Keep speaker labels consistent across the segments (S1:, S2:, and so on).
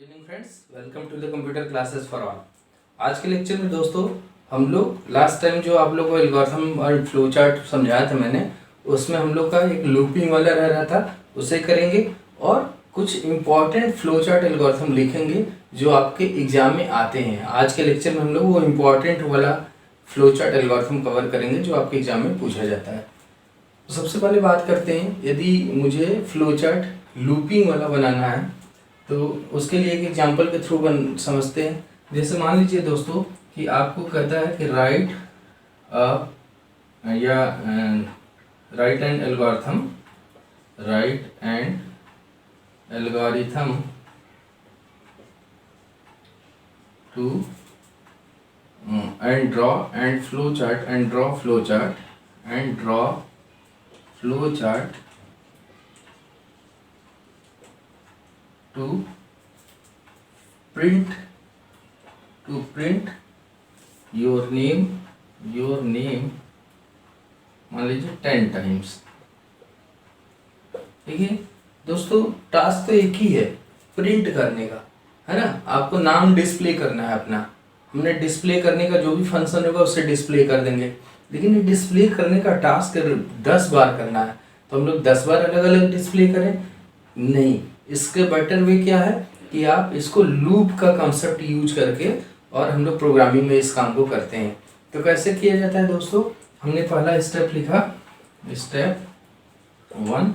S1: Evening friends, welcome to the computer classes for all. आज के lecture में दोस्तों हम लोग लास्ट टाइम जो आप लोगों को एल्गोरिथम और फ्लो चार्ट समझाया था मैंने, उसमें हम लोग का एक लूपिंग वाला रह रहा था, उसे करेंगे और कुछ इम्पॉर्टेंट फ्लो चार्ट एल्गोरिथम लिखेंगे जो आपके एग्जाम में आते हैं। आज के लेक्चर में हम लोग वो इम्पॉर्टेंट वाला फ्लो चार्ट एल्गोरिथम कवर करेंगे जो आपके एग्जाम में पूछा जाता है। तो सबसे पहले बात करते हैं, यदि मुझे फ्लो चार्ट लूपिंग वाला बनाना है तो उसके लिए एक एग्जांपल के थ्रू समझते हैं। जैसे मान लीजिए दोस्तों कि आपको कहता है कि write an algorithm to and draw flow chart to print your name मान लीजिए 10 टाइम्स। ठीक है दोस्तों, टास्क तो एक ही है, प्रिंट करने का है ना। आपको नाम डिस्प्ले करना है अपना, हमने डिस्प्ले करने का जो भी फंक्शन होगा उससे डिस्प्ले कर देंगे, लेकिन ये डिस्प्ले करने का टास्क 10 बार करना है तो हम लोग 10 बार अलग अलग डिस्प्ले करें नहीं। इसके बेटर वे क्या है कि आप इसको लूप का कंसेप्ट यूज करके और हम लोग प्रोग्रामिंग में इस काम को करते हैं। तो कैसे किया जाता है दोस्तों, हमने पहला स्टेप लिखा स्टेप 1,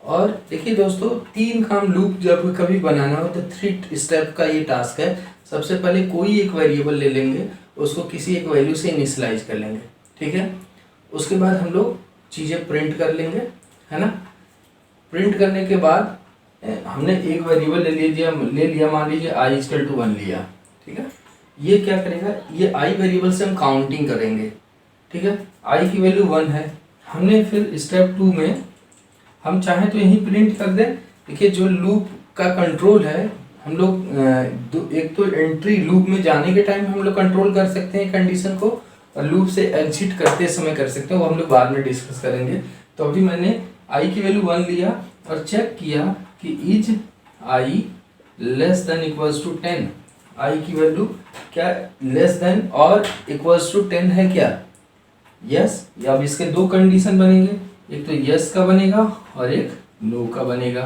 S1: और देखिए दोस्तों 3 काम लूप जब कभी बनाना हो तो 3 स्टेप का ये टास्क है। सबसे पहले कोई एक वेरिएबल ले लेंगे, उसको किसी एक वैल्यू से इनिशियलाइज कर लेंगे, ठीक है। उसके बाद हम लोग चीज़ें प्रिंट कर लेंगे, है ना। प्रिंट करने के बाद हमने एक वेरिएबल ले लिया, मान लीजिए i = 1 लिया, ठीक है। ये क्या करेगा, ये i वेरिएबल से हम काउंटिंग करेंगे, ठीक है। i की वैल्यू 1 है। हमने फिर स्टेप 2 में हम चाहें तो यही प्रिंट कर दें। देखिए जो लूप का कंट्रोल है, हम लोग एक तो एंट्री लूप में जाने के टाइम हम लोग कंट्रोल कर सकते हैं कंडीशन को, और लूप से एग्जिट करते समय कर सकते हैं, वो हम लोग बाद में डिस्कस करेंगे। तो अभी मैंने i की वैल्यू 1 लिया और चेक किया कि इज i < 10। i की वैल्यू क्या लेस देन और इक्वल्स टू 10 है क्या, यस। अब इसके 2 कंडीशन बनेंगे, एक तो यस का बनेगा और एक नो का बनेगा।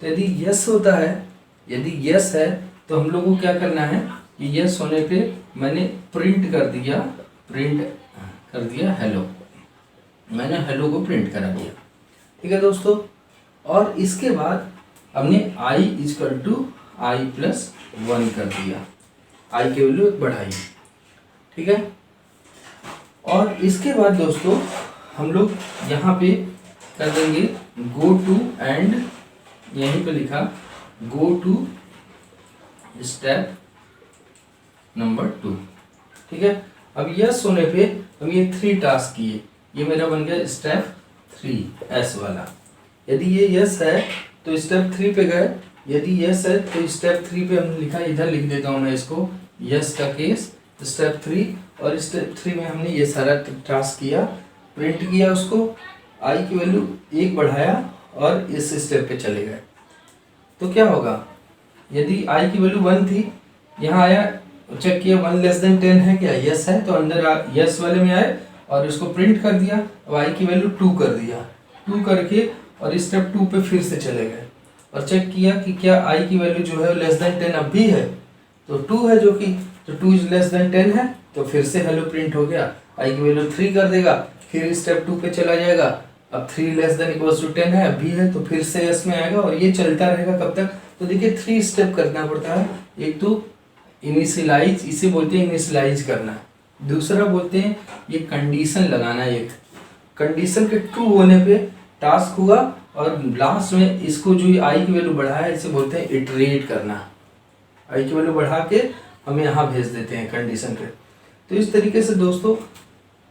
S1: तो यदि यस होता है, यदि यस है तो हम लोग को क्या करना है कि यस होने पे मैंने प्रिंट कर दिया हेलो, मैंने हेलो को प्रिंट करा दिया, ठीक है दोस्तों। और इसके बाद हमने i = i+1 कर दिया, i की वैल्यू बढ़ाई, ठीक है। और इसके बाद दोस्तों हम लोग यहाँ पे कर देंगे गो टू, एंड यहीं पे लिखा गो टू स्टेप नंबर 2, ठीक है। अब यस होने पे हम ये 3 टास्क किए, ये मेरा बन गया स्टेप 3 एस वाला। यदि ये यस है तो स्टेप 3 पे गए, यदि यस है तो स्टेप 3 पे हमने लिखा, इधर लिख देता हूँ मैं इसको, यस का केस स्टेप 3, और स्टेप 3 में हमने ये सारा टास्क किया, प्रिंट किया उसको, i की वैल्यू 1 बढ़ाया और इस स्टेप पे चले गए। तो क्या होगा, यदि i की वैल्यू 1 थी, यहाँ आया चेक किया 1 < 10 है क्या, यस है, तो अंदर यस वाले में आए और इसको प्रिंट कर दिया। अब i की वैल्यू 2 कर दिया, 2 करके और स्टेप 2 पे फिर से चले गए और चेक किया कि क्या i की वैल्यू जो है लेस देन 10 अब भी है, तो 2 है, जो कि तो 2 इज लेस देन 10 है, तो फिर से हेलो प्रिंट हो गया। i की वैल्यू 3 कर देगा, फिर स्टेप 2 पे चला जाएगा, अब 3 < 10 है, अब भी है, तो फिर से यस में आएगा, और ये चलता रहेगा कब तक। तो देखिए 3 स्टेप करना पड़ता है। एक तो इनिशियलाइज, इसे बोलते हैं इनिशियलाइज करना, दूसरा बोलते हैं ये कंडीशन लगाना, एक कंडीशन के ट्रू होने पे टास्क हुआ, और लास्ट में इसको जो i की वैल्यू बढ़ाया इसे बोलते हैं इटरेट करना। i की वैल्यू बढ़ा के हमें यहाँ भेज देते हैं कंडीशन पे। तो इस तरीके से दोस्तों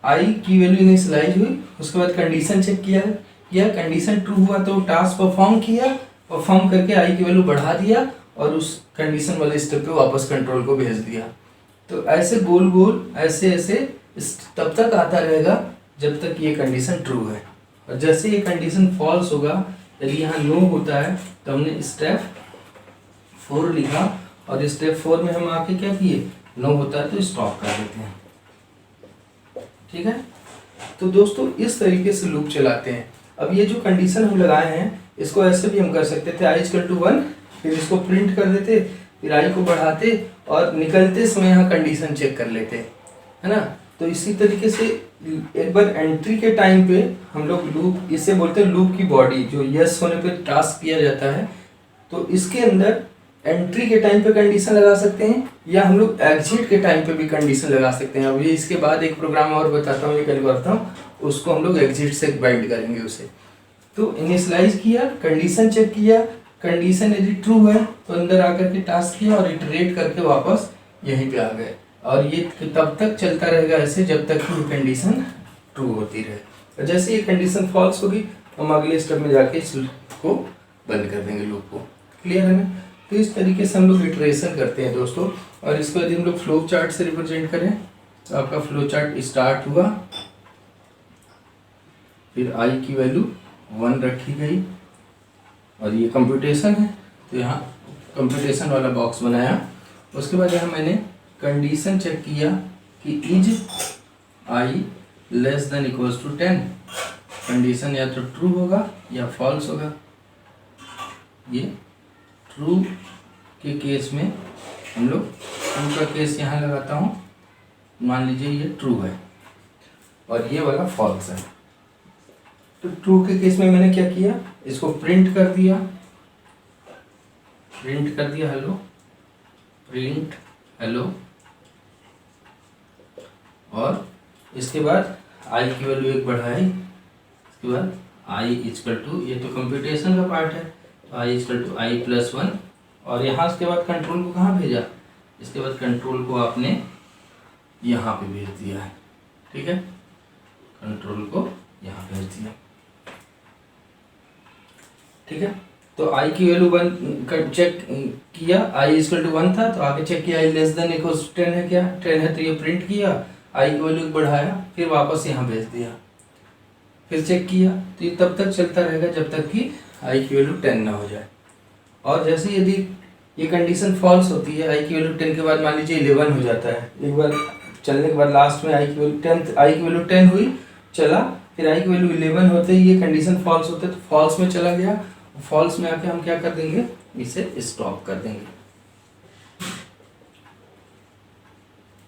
S1: i की वैल्यू इनिशियलाइज हुई, उसके बाद कंडीशन चेक किया, कंडीशन ट्रू हुआ तो टास्क परफॉर्म किया, परफॉर्म करके i की वैल्यू बढ़ा दिया और उस कंडीशन वाले स्टेप पे वापस कंट्रोल को भेज दिया। तो ऐसे गोल गोल ऐसे तब तक आता रहेगा जब तक ये कंडीशन ट्रू है, और जैसे ये कंडीशन फॉल्स होगा, यदि यहाँ नो होता है तो हमने स्टेप 4 लिखा और स्टेप 4 में हम आके क्या किए, नो होता है तो स्टॉप कर देते हैं। ठीक है, तो दोस्तों इस तरीके से लूप चलाते हैं। अब ये जो कंडीशन हम लगाए हैं इसको ऐसे भी हम कर सकते थे, i = 1, फिर इसको प्रिंट कर देते, फिर i को बढ़ाते और निकलते समय यहाँ कंडीशन चेक कर लेते, है ना। तो इसी तरीके से एक बार एंट्री के टाइम पे हम लोग लूप, इसे बोलते हैं लूप की बॉडी, जो यस होने पे टास्क किया जाता है, तो इसके अंदर एंट्री के टाइम पे कंडीशन लगा सकते हैं या हम लोग एग्जिट के टाइम पे भी कंडीशन लगा सकते हैं। अब ये इसके बाद एक प्रोग्राम और बताता हूँ, ये कल करता हूँ, उसको हम लोग एग्जिट से बाइंड करेंगे उसे। तो इनिशियलाइज किया, कंडीशन चेक किया, कंडीशन यदि ट्रू है तो अंदर आकर के टास्क किया और इटरेट करके वापस यहीं पे आ गए, और ये तब तक चलता रहेगा ऐसे जब तक कि कंडीशन ट्रू होती रहे। और जैसे ये कंडीशन फॉल्स होगी हम अगले स्टेप में जाके इसको बंद कर देंगे लूप को। क्लियर है ना। तो इस तरीके से हम लोग इटरेशन करते हैं दोस्तों। और इसको यदि हम लोग फ्लो चार्ट से रिप्रेजेंट करें तो आपका फ्लो चार्ट स्टार्ट हुआ, फिर i की वैल्यू 1 रखी गई, और ये कंप्यूटेशन है तो यहाँ कंप्यूटेशन वाला बॉक्स बनाया। उसके बाद यहाँ मैंने कंडीशन चेक किया कि इज i < 10, कंडीशन या तो ट्रू होगा या फॉल्स होगा। ये ट्रू के केस में हम लोग ट्रू का केस यहाँ लगाता हूँ, मान लीजिए ये ट्रू है और ये वाला फॉल्स है। तो ट्रू के केस में मैंने क्या किया, इसको प्रिंट कर दिया, हेलो, प्रिंट हेलो, और इसके बाद i की वैल्यू 1 बढ़ाई, इसके बाद i = ये तो कंप्यूटेशन का पार्ट है, तो i = i + 1, और यहाँ इसके बाद कंट्रोल को कहाँ भेजा, इसके बाद कंट्रोल को आपने यहाँ पे भेज दिया है। ठीक है, कंट्रोल को यहाँ भेज दिया। ठीक है, तो i की वैल्यू 1 चेक किया, i = 1 था तो आगे चेक किया i < 10 है क्या, 10 है तो ये प्रिंट किया, i की वैल्यू बढ़ाया, फिर वापस यहाँ भेज दिया, फिर चेक किया। तो ये तब तक चलता रहेगा जब तक कि i की वैल्यू 10 ना हो जाए। और जैसे यदि ये कंडीशन फॉल्स होती है, i की वैल्यू 10 के बाद मान लीजिए 11 हो जाता है, एक बार चलने के बाद लास्ट में i की वैल्यू 10 हुई, चला, फिर i की वैल्यू 11 होते ही ये कंडीशन फॉल्स होते तो फॉल्स में चला गया, फॉल्स में आके हम क्या कर देंगे, इसे स्टॉप कर देंगे।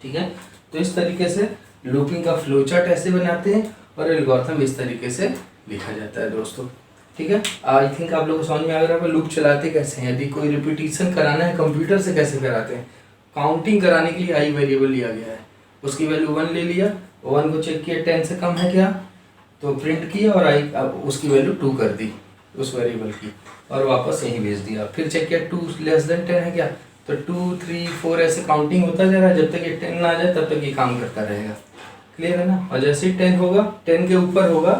S1: ठीक है, तो इस तरीके से लूपिंग का फ्लो चार्ट ऐसे बनाते हैं और एल्गोरिथम इस तरीके से लिखा जाता है दोस्तों। ठीक है, आई थिंक आप लोगों को समझ में आ रहा है लूप चलाते कैसे हैं। यदि कोई रिपीटिशन कराना है कंप्यूटर से कैसे कराते हैं, काउंटिंग कराने के लिए आई वेरिएबल लिया गया है, उसकी वैल्यू 1 ले लिया, 1 को चेक किया 10 से कम है क्या तो प्रिंट किया, और आई उसकी वैल्यू 2 कर दी उस वेरिएबल की, और वापस यहीं भेज दिया। फिर चेक किया 2 < 10 है क्या, तो 2 3 4 ऐसे काउंटिंग होता जा रहा है, जब तक ये 10 ना आ जाए तब तक ये काम करता रहेगा। क्लियर है ना। और जैसे ही 10 होगा, 10 के ऊपर होगा,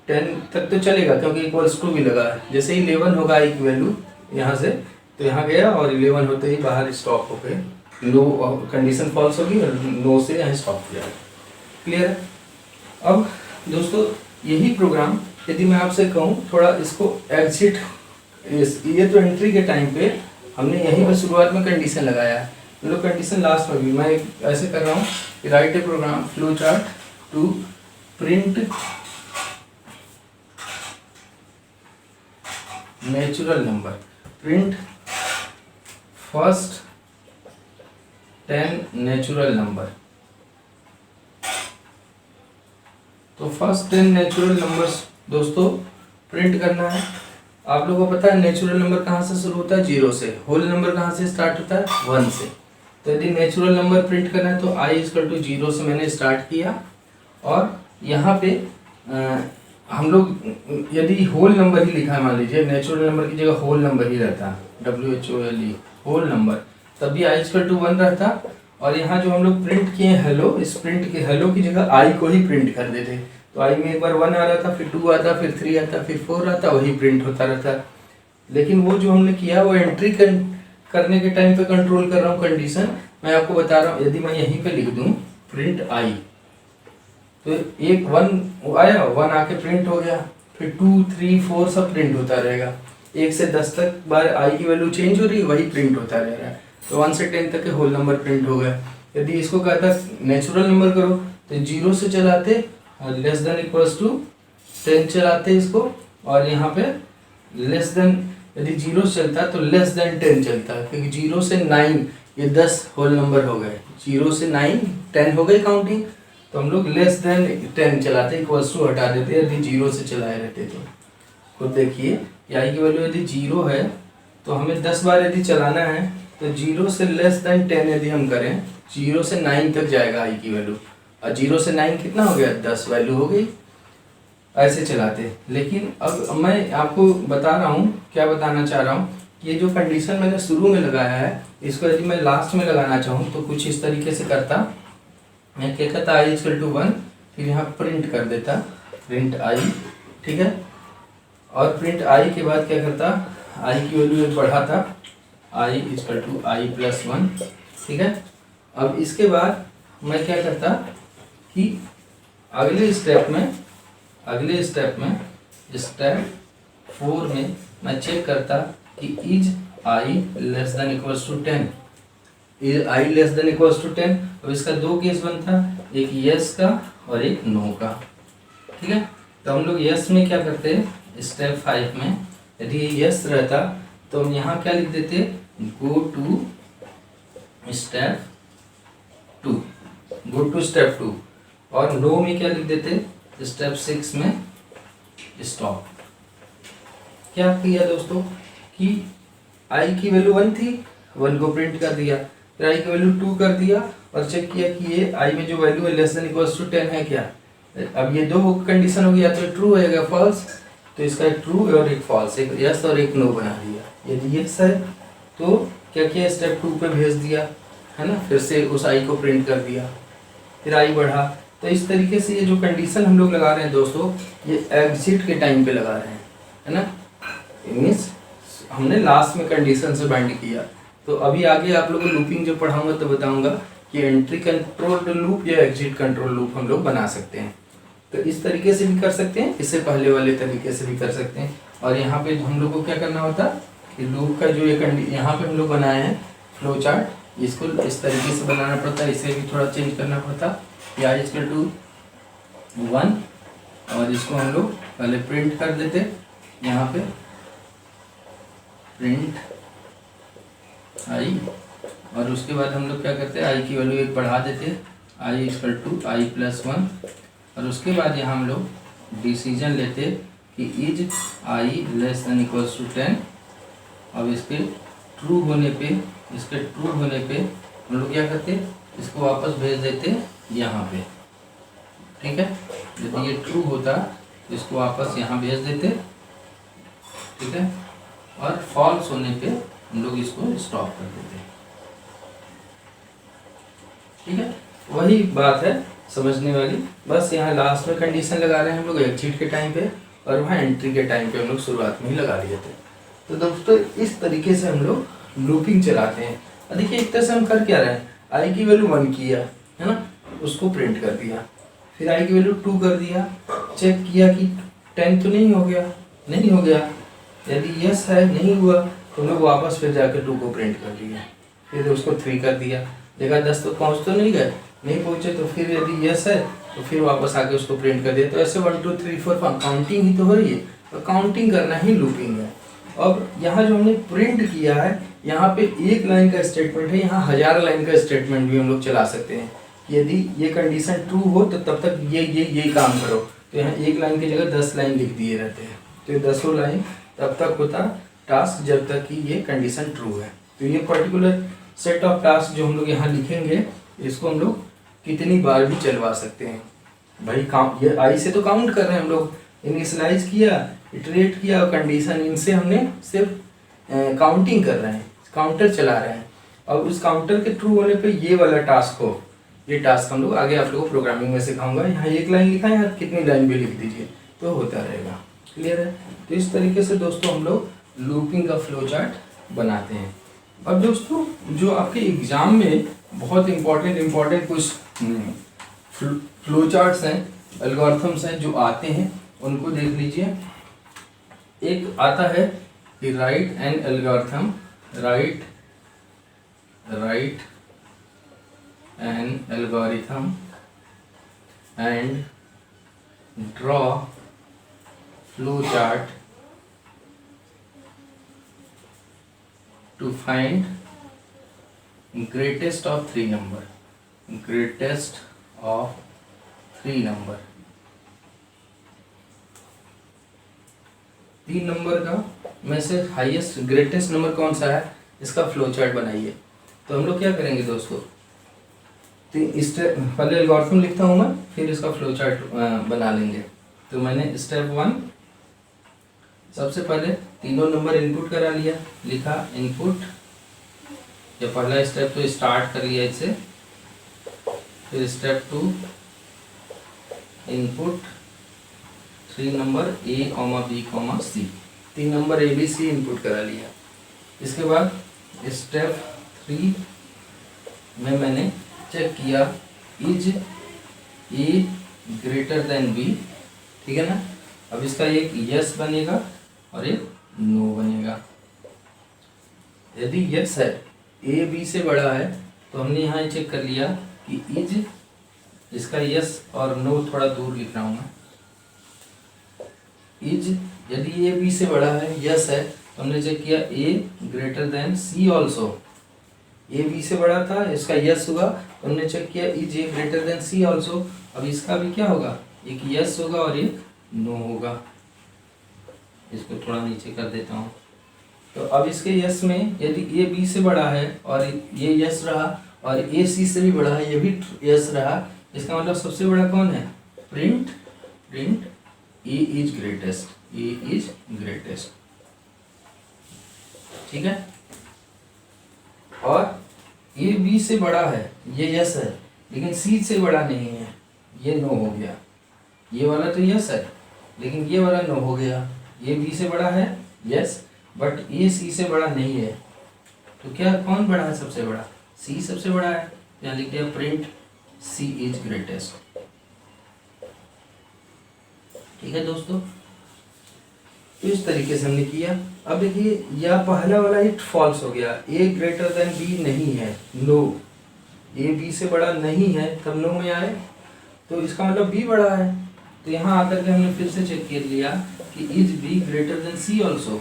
S1: 10 तक तो चलेगा क्योंकि =2 भी लगा है, जैसे ही 11 होगा आई की वैल्यू यहाँ से, तो यहाँ गया और 11 होते ही बाहर स्टॉप हो गए, नो कंडीशन फॉल्स होगी और नो से यहाँ स्टॉप हो जाएगा। क्लियर है। अब दोस्तों यही प्रोग्राम यदि मैं आपसे कहूँ थोड़ा इसको एग्जिट, ये तो एंट्री के टाइम पे हमने यहीं पर शुरुआत में कंडीशन लगाया है, मतलब कंडीशन लास्ट में भी मैं ऐसे कर रहा हूँ, write a program flow chart to print natural number, print first 10 natural number. तो फर्स्ट 10 नेचुरल नंबर्स दोस्तों प्रिंट करना है। आप लोगों को पता है नेचुरल नंबर कहाँ से शुरू होता है, 0 से, होल नंबर कहाँ से स्टार्ट होता है, 1 से। तो यदि नेचुरल नंबर प्रिंट करना है तो i = 0 से मैंने स्टार्ट किया, और यहाँ पे हम लोग यदि होल नंबर ही लिखा है, मान लीजिए नेचुरल नंबर की जगह होल नंबर ही रहता है, WHOLE होल नंबर, तब भी i = 1 रहता। और यहाँ जो हम लोग प्रिंट किए हेलो, इस प्रिंट के हेलो की जगह i को ही प्रिंट कर देते, तो i में एक बार 1 आ रहा था, फिर 2 आता, फिर 3 आता, फिर 4 आता, वही प्रिंट होता रहता। लेकिन वो जो हमने किया वो एंट्री करने के टाइम पे कंट्रोल कर रहा हूँ कंडीशन, मैं आपको बता रहा हूँ। यदि मैं यहीं पे लिख दूँ प्रिंट i, तो एक 1 आया, 1 आके प्रिंट हो गया, फिर 2 3 4 सब प्रिंट होता रहेगा, 1 से 10 तक बार i की वैल्यू चेंज हो रही है, वही प्रिंट होता रह रहा है। तो 1 से 10 तक के होल नंबर प्रिंट हो गए। यदि इसको कहता नेचुरल नंबर करो तो 0 से चलाते और लेस देन इक्वल्स टू 10 चलाते इसको, और यहाँ पे लेस देन, यदि 0 चलता तो लेस देन 10 चलता है, क्योंकि 0 से 9 ये 10 होल नंबर हो गए, 0 से 9 10 हो गई काउंटिंग, तो हम लोग लेस देन 10 चलाते, इक्वल्स टू हटा देते यदि 0 से चलाए रहते तो। खुद देखिए कि आई की वैल्यू यदि 0 है तो हमें 10 बार यदि चलाना है तो 0 से लेस देन 10 यदि हम करें, 0 से 9 तक जाएगा आई की वैल्यू, और 0 से 9 कितना हो गया, 10 वैल्यू हो गई। ऐसे चलाते। लेकिन अब मैं आपको बता रहा हूँ, क्या बताना चाह रहा हूँ, ये जो कंडीशन मैंने शुरू में लगाया है इसको यदि मैं लास्ट में लगाना चाहूँ तो कुछ इस तरीके से करता। मैं क्या कहता, आई इक्वल टू 1, फिर यहाँ प्रिंट कर देता, प्रिंट आई, ठीक है। और प्रिंट आई के बाद क्या करता, आई की वैल्यू एक बढ़ाता, आई इक्वल टू आई प्लस 1, ठीक है। अब इसके बाद मैं क्या करता कि अगले स्टेप में स्टेप 4 में मैं चेक करता कि is i less than equals to 10, is i less than equals to 10। अब इसका दो केस बनता, एक यस का और एक नो का, ठीक है। तो हम लोग यस में क्या करते हैं, स्टेप 5 में यदि ये यस रहता तो हम यहाँ क्या लिख देते, गो टू स्टेप 2, और नो में क्या लिख देते, स्टेप 6 में स्टॉप। क्या किया दोस्तों कि आई की वैल्यू 1 थी, 1 को प्रिंट कर दिया, फिर आई की वैल्यू 2 कर दिया और चेक किया कि ये आई में जो वैल्यू है लेस देन इक्वल्स टू 10 है क्या। अब ये दो कंडीशन हो गया, तो ट्रू होएगा फॉल्स, तो इसका एक ट्रू और एक फॉल्स, एक यस और एक नो बना दिया। यदि यस है तो क्या किया, स्टेप 2 पे भेज दिया, है ना, फिर से उस आई को प्रिंट कर दिया, फिर आई बढ़ा। तो इस तरीके से ये जो कंडीशन हम लोग लगा रहे हैं दोस्तों, ये एग्जिट के टाइम पे लगा रहे हैं, है ना। मीन्स हमने लास्ट में कंडीशन से बाइंड किया। तो अभी आगे आप लोगों को लूपिंग जो पढ़ाऊंगा तो बताऊंगा कि एंट्री कंट्रोल लूप या एग्जिट कंट्रोल लूप हम लोग बना सकते हैं। तो इस तरीके से भी कर सकते हैं, इससे पहले वाले तरीके से भी कर सकते हैं। और यहाँ पे हम लोग को क्या करना होता कि लूप का जो ये यहाँ पे हम लोग बनाए हैं फ्लो चार्ट, इसको इस तरीके से बनाना पड़ता है, इसे भी थोड़ा चेंज करना पड़ता। या इक्वल टू 1 और इसको हम लोग पहले प्रिंट कर देते, यहाँ पे प्रिंट आई, और उसके बाद हम लोग क्या करते हैं, आई की वैल्यू एक बढ़ा देते, आई इक्वल टू आई प्लस 1, और उसके बाद यहाँ हम लोग डिसीजन लेते कि is i less than equals to 10। अब इसके ट्रू होने पे हम लोग क्या करते, इसको वापस भेज देते यहाँ पे, ठीक है। यदि ये ट्रू होता तो इसको वापस यहाँ भेज देते, ठीक है, और फॉल्स होने पे हम लोग इसको स्टॉप कर देते, ठीक है। वही बात है समझने वाली, बस यहाँ लास्ट में कंडीशन लगा रहे हैं हम लोग एग्जिट के टाइम पे, और वहाँ एंट्री के टाइम पे हम लोग शुरुआत में ही लगा लिए थे। तो दोस्तों इस तरीके से हम लोग लूपिंग चलाते हैं। और देखिए एक तरह से हम कर क्या रहे हैं, आई की वैल्यू 1 किया, है ना, उसको प्रिंट कर दिया, फिर आई की वैल्यू 2 कर दिया, चेक किया कि 10 तो नहीं हो गया, यदि यस है नहीं हुआ तो हम लोग वापस फिर जाकर 2 को प्रिंट कर दिया, फिर उसको 3 कर दिया, देखा 10 तो पहुँच तो नहीं गए, नहीं पहुँचे, तो फिर यदि यस है तो फिर वापस आके उसको प्रिंट कर दिया। तो ऐसे 1 2 3 4 5 काउंटिंग ही तो हो रही है, तो काउंटिंग करना ही लूपिंग है। अब यहाँ जो हमने प्रिंट किया है, यहाँ पे एक लाइन का स्टेटमेंट है, यहाँ 1000 लाइन का स्टेटमेंट भी हम लोग चला सकते हैं। यदि ये कंडीशन ट्रू हो तो तब तक ये काम करो, तो यहाँ एक लाइन की जगह 10 लाइन लिख दिए रहते हैं, तो 10 लाइन तब तक होता टास्क जब तक कि ये कंडीशन ट्रू है। तो ये पर्टिकुलर सेट ऑफ टास्क जो हम लोग यहाँ लिखेंगे, इसको हम लोग कितनी बार भी चलवा सकते हैं भाई। ये आई से तो काउंट कर रहे हैं हम लोग, इनिशियलाइज किया, इटरेट किया, और कंडीशन इनसे हमने सिर्फ काउंटिंग कर रहे हैं, काउंटर चला रहे हैं। अब उस काउंटर के ट्रू होने पे ये वाला टास्क हो, ये टास्क हम लोग आगे आप लोगों को प्रोग्रामिंग में सिखाऊंगा। यहाँ एक लाइन लिखा है, यहाँ कितनी लाइन भी लिख दीजिए तो होता रहेगा। क्लियर है। तो इस तरीके से दोस्तों हम लोग लूपिंग का फ्लो चार्ट बनाते हैं। अब दोस्तों जो आपके एग्जाम में बहुत इम्पोर्टेंट कुछ फ्लो चार्ट्स हैं, एल्गोरिथम्स हैं जो आते हैं, उनको देख लीजिए। एक आता है कि write an algorithm write an algorithm and draw flow chart to find greatest of three number, greatest of three number। 3 number का में से हाईएस्ट ग्रेटेस्ट नंबर कौन सा है, इसका फ्लो चार्ट बनाइए। तो हम लोग क्या करेंगे दोस्तों, पहले एल्गोरिथम लिखता हूँ मैं, फिर इसका फ्लो चार्ट बना लेंगे। तो मैंने स्टेप 1 सबसे पहले तीनों नंबर इनपुट करा लिया, लिखा इनपुट, ये पहला स्टेप तो स्टार्ट कर लिया इससे। फिर step 2 input 3 number A, B, C, 3 number ABC input करा लिया। इसके बाद स्टेप 3 में मैंने चेक किया is A greater than B, ठीक है ना। अब इसका एक यस बनेगा और एक नो बनेगा। यदि यस है, ए बी से बड़ा है, तो हमने यहाँ चेक कर लिया कि इज, इसका यस और नो थोड़ा दूर लिख रहा हूँ मैं, इज यदि ए बी से बड़ा है, यस है, तो हमने चेक किया A greater than C also. A B से बड़ा था, इसका यस हुआ, तो हमने चेक किया is a greater than C also. अब इसका भी क्या होगा, एक यस होगा और एक नो होगा। इसको थोड़ा नीचे कर देता हूँ। तो अब इसके यस में यदि ए बी से बड़ा है और ये यस रहा, और ए सी से भी बड़ा है, ये भी यस रहा, इसका मतलब सबसे बड़ा कौन है, print A is greatest, A is greatest, ठीक है। और ए बी से बड़ा है, ये यस है, लेकिन सी से बड़ा नहीं है, ये नो हो गया। ये वाला तो यस है, लेकिन ये वाला नो हो गया। ए बी से बड़ा है, यस, बट ए सी से बड़ा नहीं है। तो क्या कौन बड़ा है, सबसे बड़ा सी सबसे बड़ा है। यहाँ लिख दिया प्रिंट सी इज ग्रेटेस्ट, ठीक है दोस्तों। तो इस तरीके से हमने किया। अब देखिए, यह पहला वाला हिट फॉल्स हो गया, ए ग्रेटर देन बी नहीं है, नो, ए बी से बड़ा नहीं है, तब नो में आए, तो इसका मतलब बी बड़ा है। तो यहाँ आकर के हमने फिर से चेक कर लिया कि is b greater than C also,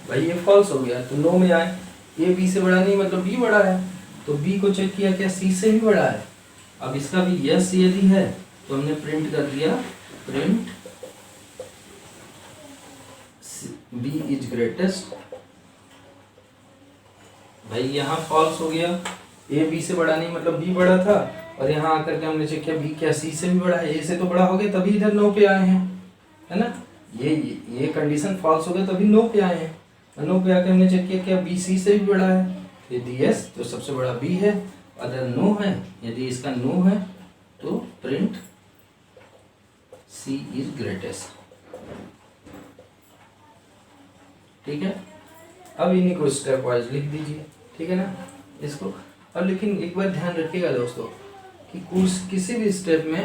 S1: भाई ये फॉल्स हो गया, तो नो में आए। ए बी से बड़ा नहीं मतलब बी बड़ा है, तो बी को चेक किया, क्या सी से भी बड़ा है। अब इसका भी यस यदि है, तो हमने प्रिंट कर दिया प्रिंट बी इज ग्रेटेस्ट। भाई यहाँ फॉल्स हो गया, ए बी से बड़ा नहीं मतलब बी बड़ा था, और यहाँ आकर के हमने चेक किया बी क्या सी से भी बड़ा है, ए से तो बड़ा हो गया, तभी इधर नो पे आए हैं, है ना। ये कंडीशन फॉल्स हो गया, तभी नो पे आए हैं। नो पे आकर हमने चेक किया क्या बी सी से भी बड़ा है, यदि यस तो सबसे बड़ा बी है, अगर नो है, यदि इसका नो है, तो प्रिंट सी इज ग्रेटेस्ट, ठीक है। अब इन्हीं को स्टेप वाइज लिख दीजिए, ठीक है ना इसको। अब लेकिन एक बार ध्यान रखिएगा दोस्तों कि किसी भी स्टेप में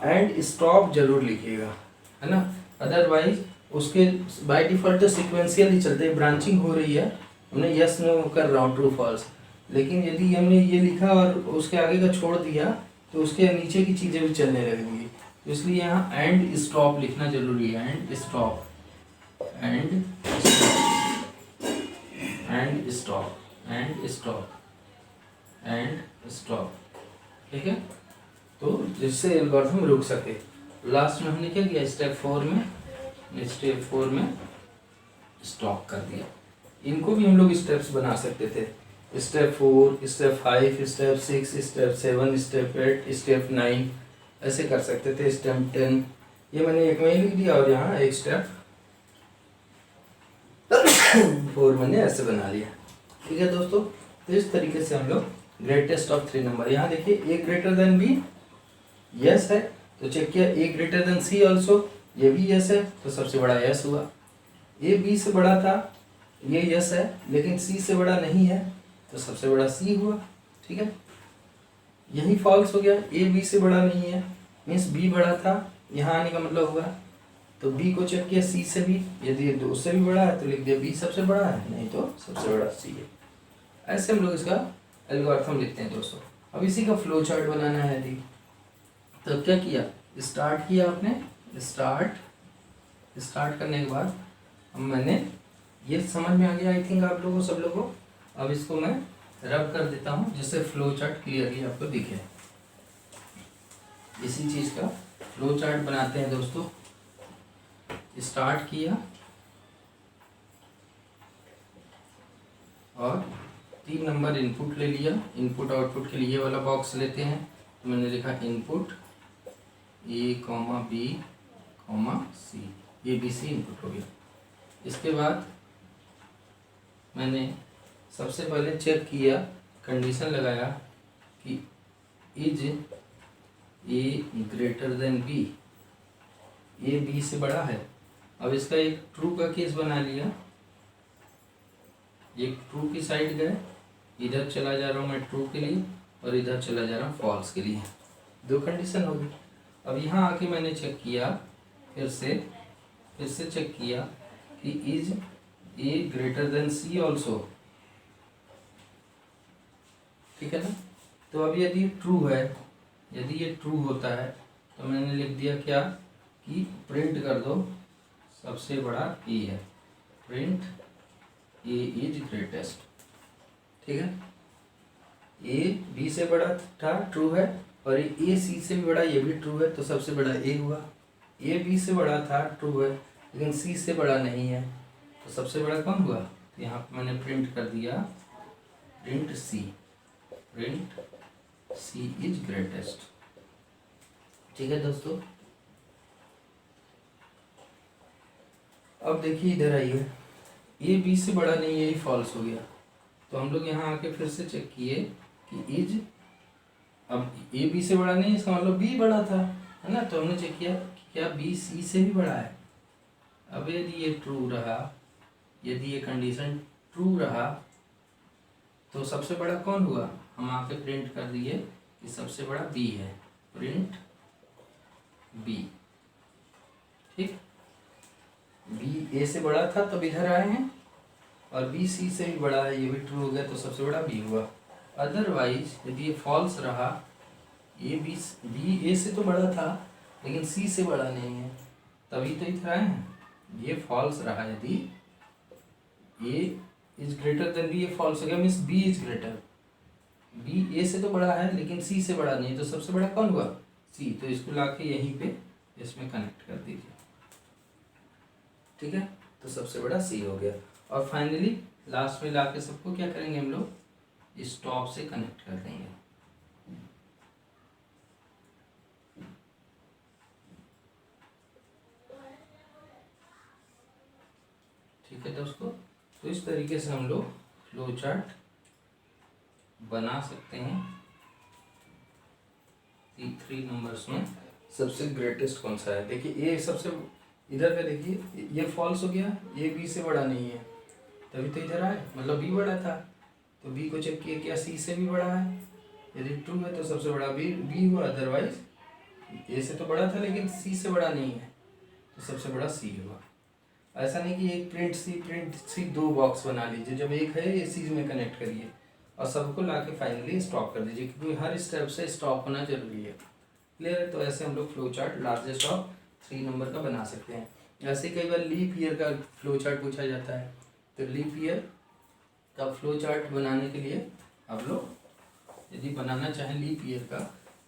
S1: एंड स्टॉप जरूर लिखिएगा, है ना। अदरवाइज उसके बाय डिफॉल्ट तो सिक्वेंशियल ही चलते हैं, ब्रांचिंग हो रही है, हमने यस नो कर रहा हूँ ट्रू फॉल्स, लेकिन यदि हमने ये लिखा और उसके आगे का छोड़ दिया, तो उसके नीचे की चीज़ें भी चलने लगेंगी। तो इसलिए यहाँ एंड स्टॉप लिखना जरूरी है, and stop, and stop, and stop, and stop, ठीक है। तो जिससे एल्गोरिथम रुक सके। लास्ट में हमने क्या किया, स्टेप 4 में स्टॉप कर दिया। इनको भी हम लोग स्टेप्स बना सकते थे, step 4, step 5, step 6, step 7, step 8, step 9, ऐसे कर सकते थे। स्टेप 10 ये मैंने एक में ही लिख दिया, और यहाँ एक स्टेप 4 मैंने ऐसे बना लिया, ठीक है दोस्तों। तो इस तरीके से हम लोग ग्रेटेस्ट ऑफ 3 नंबर, यहाँ देखिए ए ग्रेटर देन बी यस है, तो चेक किया A greater than C also, ये भी यस है, तो सबसे बड़ा यस हुआ। ए बी से बड़ा था, ये यस है, लेकिन सी से बड़ा नहीं है, तो सबसे बड़ा सी हुआ, ठीक है। यही फॉल्स हो गया, ए बी से बड़ा नहीं है, मीन्स बी बड़ा था, यहाँ आने का मतलब हुआ। तो बी को चेक किया सी से भी, यदि उससे भी बड़ा है तो लिख दिया बी सबसे बड़ा है, नहीं तो सबसे बड़ा सी है। ऐसे हम लोग इसका एल्गोरिथम लिखते हैं दोस्तों। अब इसी का फ्लो चार्ट बनाना है यदि, तो क्या किया, स्टार्ट किया आपने, स्टार्ट करने के बाद अब मैंने ये समझ में आ गया आई थिंक आप लोगों सब लोगों। अब इसको मैं रब कर देता हूँ जिससे फ्लो चार्ट क्लियरली आपको दिखे। इसी चीज़ का फ्लो चार्ट बनाते हैं दोस्तों। स्टार्ट किया और 3 नंबर इनपुट ले लिया। इनपुट आउटपुट के लिए ये वाला बॉक्स लेते हैं, तो मैंने लिखा इनपुट A, B, C, ये ABC इनपुट हो गया। इसके बाद मैंने सबसे पहले चेक किया, कंडीशन लगाया कि is A greater than B, A B से बड़ा है। अब इसका एक ट्रू का केस बना लिया, एक ट्रू की साइड गए, इधर चला जा रहा हूँ मैं ट्रू के लिए और इधर चला जा रहा हूँ फॉल्स के लिए, 2 कंडीशन होगी। अब यहाँ आके मैंने चेक किया, फिर से चेक किया कि is A greater than C also, ठीक है ना। तो अब यदि ट्रू है, यदि ये ट्रू होता है तो मैंने लिख दिया क्या कि प्रिंट कर दो सबसे बड़ा A है, प्रिंट A इज ग्रेटेस्ट, ठीक है। A B से बड़ा था, ट्रू है, और A C से भी बड़ा, ये भी ट्रू है, तो सबसे बड़ा A हुआ। A B से बड़ा था, ट्रू है, लेकिन C से बड़ा नहीं है, तो सबसे बड़ा कौन हुआ। तो यहाँ पर मैंने प्रिंट कर दिया प्रिंट C इज ग्रेटेस्ट, ठीक है दोस्तों। अब देखिए इधर आइए, A B से बड़ा नहीं है, ये फॉल्स हो गया। तो हम लोग यहाँ आके फिर से चेक किए कि इज, अब A B से बड़ा नहीं, इसका मतलब B बड़ा था, है ना। तो हमने चेक किया कि क्या B C से भी बड़ा है। अब यदि ये ट्रू रहा, यदि ये कंडीशन ट्रू रहा, तो सबसे बड़ा कौन हुआ, हम आके प्रिंट कर दिए कि सबसे बड़ा B है, प्रिंट B, ठीक। B A से बड़ा था तब इधर आए हैं, और B C से भी बड़ा है, ये भी ट्रू हो गया, तो सबसे बड़ा B हुआ। अदरवाइज यदि ये फॉल्स रहा, B A से तो बड़ा था लेकिन C से बड़ा नहीं है, तभी तो इधर आए हैं। ये फॉल्स रहा, यदि A is greater than B, ये फॉल्स हो गया, means B is greater, B A से तो बड़ा है लेकिन C से बड़ा नहीं, तो सबसे बड़ा कौन हुआ, C। तो इसको लाके यहीं पे इसमें कनेक्ट कर दीजिए, ठीक है। तो सबसे बड़ा C हो गया। और फाइनली लास्ट में लाके सबको क्या करेंगे, हम लोग स्टॉप से कनेक्ट कर देंगे, ठीक है दोस्तों। तो इस तरीके से हम लोग फ्लो चार्ट बना सकते हैं। 3 नंबर्स में सबसे ग्रेटेस्ट कौन सा है, देखिए ये सबसे इधर का देखिए, ये फॉल्स हो गया, ये B से बड़ा नहीं है, तभी तो इधर आए, मतलब B बड़ा था, तो B को चेक किया क्या C से भी बड़ा है, यदि ट्रू है तो सबसे बड़ा B हुआ, अदरवाइज A से तो बड़ा था लेकिन C से बड़ा नहीं है, तो सबसे बड़ा C हुआ। ऐसा नहीं कि एक प्रिंट सी 2 बॉक्स बना लीजिए, जब एक है इस चीज़ में कनेक्ट करिए और सबको लाके फाइनली स्टॉप कर दीजिए, क्योंकि हर स्टेप से स्टॉप होना जरूरी है, क्लियर है। तो ऐसे हम लोग flow chart largest of 3 number का बना सकते हैं। ऐसे कई बार लीप ईयर का फ्लो चार्ट पूछा जाता है, तो लीप ईयर का फ्लो चार्ट बनाने के लिए आप लोग यदि बनाना चाहें लीप ईयर का,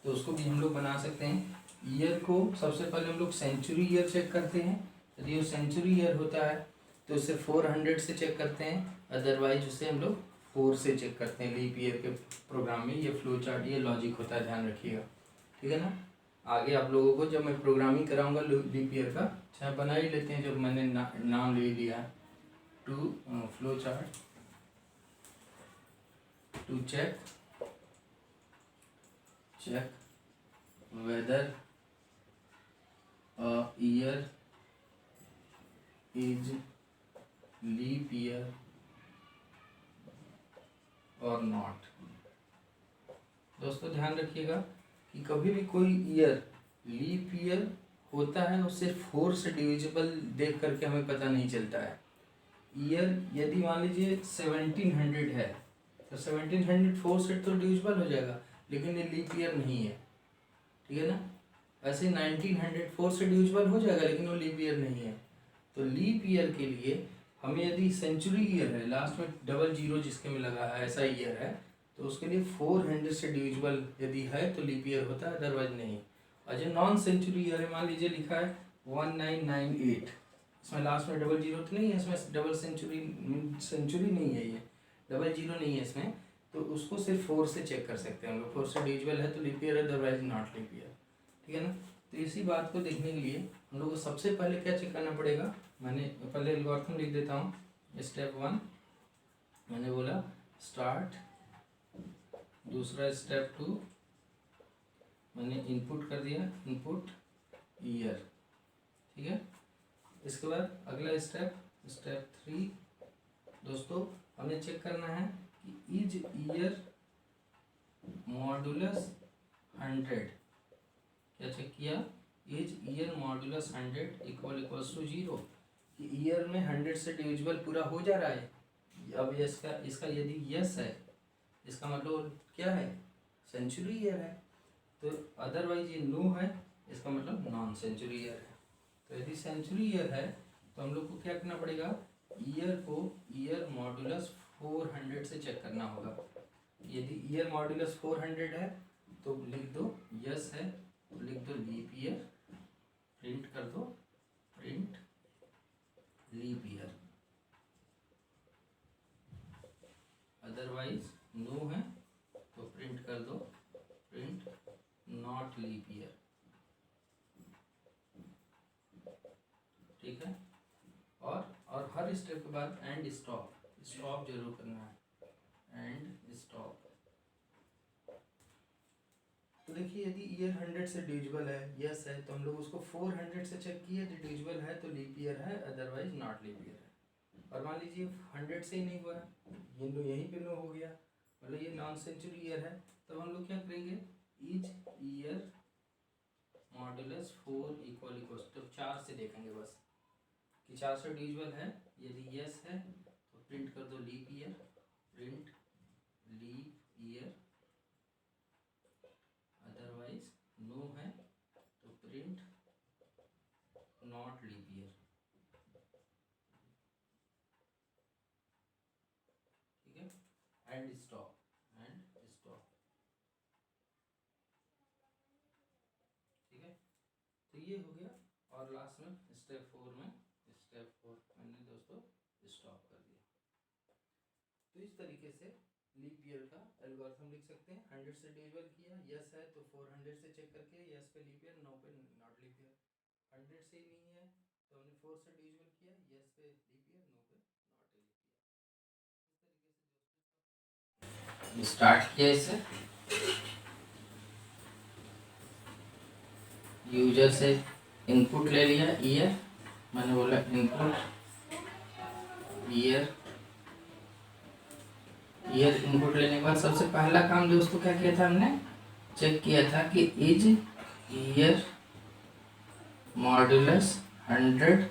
S1: तो उसको भी हम लोग बना सकते हैं। ईयर को सबसे पहले हम लोग सेंचुरी ईयर चेक करते हैं, यदि वो सेंचुरी ईयर होता है तो उसे 400 से चेक करते हैं, अदरवाइज उसे हम लोग 4 से चेक करते हैं। लीप ईयर के प्रोग्राम में ये फ्लो चार्ट, ये लॉजिक होता है, ध्यान रखिएगा, ठीक है ना। आगे आप लोगों को जब मैं प्रोग्रामिंग कराऊंगा लीप ईयर का, चाहे बना ही लेते हैं, जब मैंने नाम ले लिया, to flow chart to check whether year is leap year or not. दोस्तों ध्यान रखिएगा कि कभी भी कोई ईयर लीप ईयर होता है उससे 4 से डिविजिबल देख करके हमें पता नहीं चलता है। ईयर यदि मान लीजिए 1700 है तो 1704 से तो डिविजिबल हो जाएगा, लेकिन ये लीप ईयर नहीं है, ठीक है ना। ऐसे 1904 से डिविजिबल हो जाएगा, लेकिन वो लीप ईयर नहीं है। तो लीप ईयर के लिए हमें यदि सेंचुरी ईयर है, लास्ट में डबल जीरो जिसके में लगा है, ऐसा ईयर है, तो उसके लिए 400 से डिविजिबल यदि है तो लीप ईयर होता है, अदरवाइज नहीं। और जो नॉन सेंचुरी ईयर है, मान लीजिए लिखा है 1998, इसमें लास्ट में डबल जीरो तो नहीं है, इसमें डबल सेंचुरी नहीं है, ये डबल जीरो नहीं है इसमें, तो उसको सिर्फ 4 से चेक कर सकते हैं हम लोग। 4 से डिविजिबल है तो लीप ईयर है, अदरवाइज नॉट लीप ईयर, ठीक है ना। तो इसी बात को देखने के लिए हम लोग को सबसे पहले क्या चेक करना पड़ेगा, मैंने पहले एल्गोरिथम लिख देता हूँ। स्टेप 1 मैंने बोला स्टार्ट, दूसरा स्टेप 2 मैंने इनपुट कर दिया, इनपुट ईयर, ठीक है। इसके बाद अगला स्टेप 3 दोस्तों हमें चेक करना है कि इज ईयर मॉडुलस 100, क्या चेक किया, is year modulus 100 equals to 0, कि ईयर में 100 से डिविजिबल पूरा हो जा रहा है। अब इसका यदि यस है, इसका मतलब क्या है, सेंचुरी ईयर है। तो अदरवाइज ये नो है, इसका मतलब नॉन सेंचुरी ईयर है। तो यदि सेंचुरी ईयर है तो हम लोग को क्या करना पड़ेगा, ईयर को ईयर मॉडुलस 400 से चेक करना होगा। यदि ईयर मॉडुलस 400 है तो लिख दो यस है, तो लिख दो लीप ईयर, प्रिंट कर दो print leap year, otherwise no है तो प्रिंट कर दो प्रिंट नॉट लीप ईयर, ठीक है। और हर स्टेप के बाद एंड स्टॉप जरूर करना है, एंड स्टॉप। तो देखिए यदि ईयर 100 से डिविजिबल है, यस है, तो हम लोग उसको 400 से चेक किए, यदि डिविजिबल है तो लीप ईयर है, अदरवाइज नॉट लीप ईयर है। और मान लीजिए 100 से ही नहीं हुआ, ये नो यहीं पे नो हो गया, मतलब ये नॉन सेंचुरी ईयर है, तब हम लोग क्या करेंगे, इज ईयर मॉडुलस 4 इक्वल तो 4 से देखेंगे बस कि 4 से डिविजिबल है, यदि यस है तो प्रिंट कर दो leap year, print leap year, otherwise no है तो प्रिंट नॉट लीप ईयर, ठीक है। एंड स्टॉप ठीक है। तो ये हो गया, और लास्ट में स्टेप 4 मैंने दोस्तों स्टॉप कर दिया। तो इस तरीके से लीप ईयर का एल्गोरिथम लिख सकते हैं। 100 से डिविजिबल किया, यस है तो 400 से चेक करके यस पे लीप ईयर, नो पे नॉट लीप ईयर। 100 से ही नहीं है तो हमने 4 से डिविजिबल किया, यस पे लीप ईयर, नो पे नॉट लीप ईयर। स्टार्ट किया इसे, यूजर से इनपुट ले लिया ईयर, मैंने बोला इनपुट ईयर इनपुट लेने के बाद सबसे पहला काम दोस्तों क्या किया था, हमने चेक किया था कि is year modulus 100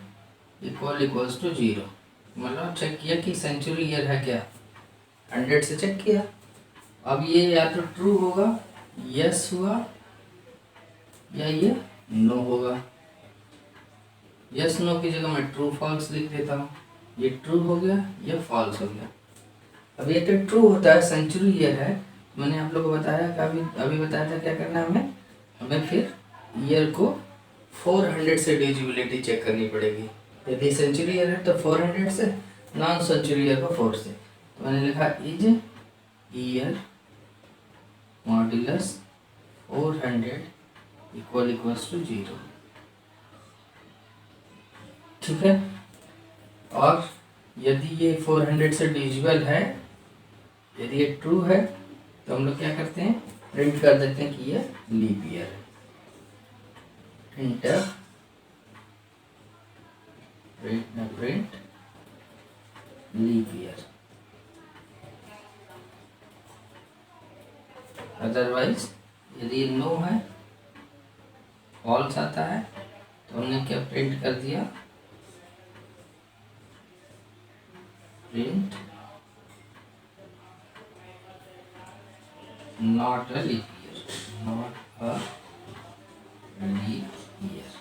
S1: equals to 0, मतलब चेक किया कि सेंचुरी ईयर है क्या, 100 से चेक किया। अब ये या तो ट्रू होगा, यस हुआ, या ये नो होगा। यस नो की जगह मैं ट्रू फॉल्स लिख देता हूँ, ये ट्रू हो गया, ये फॉल्स हो गया। अब ये तो ट्रू होता है, सेंचुरी ईयर है, मैंने आप लोग को बताया कि अभी बताया था क्या करना है हमें फिर ईयर को 400 से डिविजिबिलिटी चेक करनी पड़ेगी। यदि सेंचुरी ईयर है तो 400 से, नॉन सेंचुरी ईयर को 4 से। तो मैंने लिखा is year modulus 400 equals to 0, ठीक है। और यदि ये 400 से डिविजिबल है, यदि ये ट्रू है तो हम लोग क्या करते हैं, प्रिंट कर देते हैं कि ये लीप ईयर है, प्रिंट लीप ईयर, अदरवाइज यदि नो है, फॉल्स आता है, तो हमने क्या प्रिंट कर दिया, print not a leap year, not a leap year.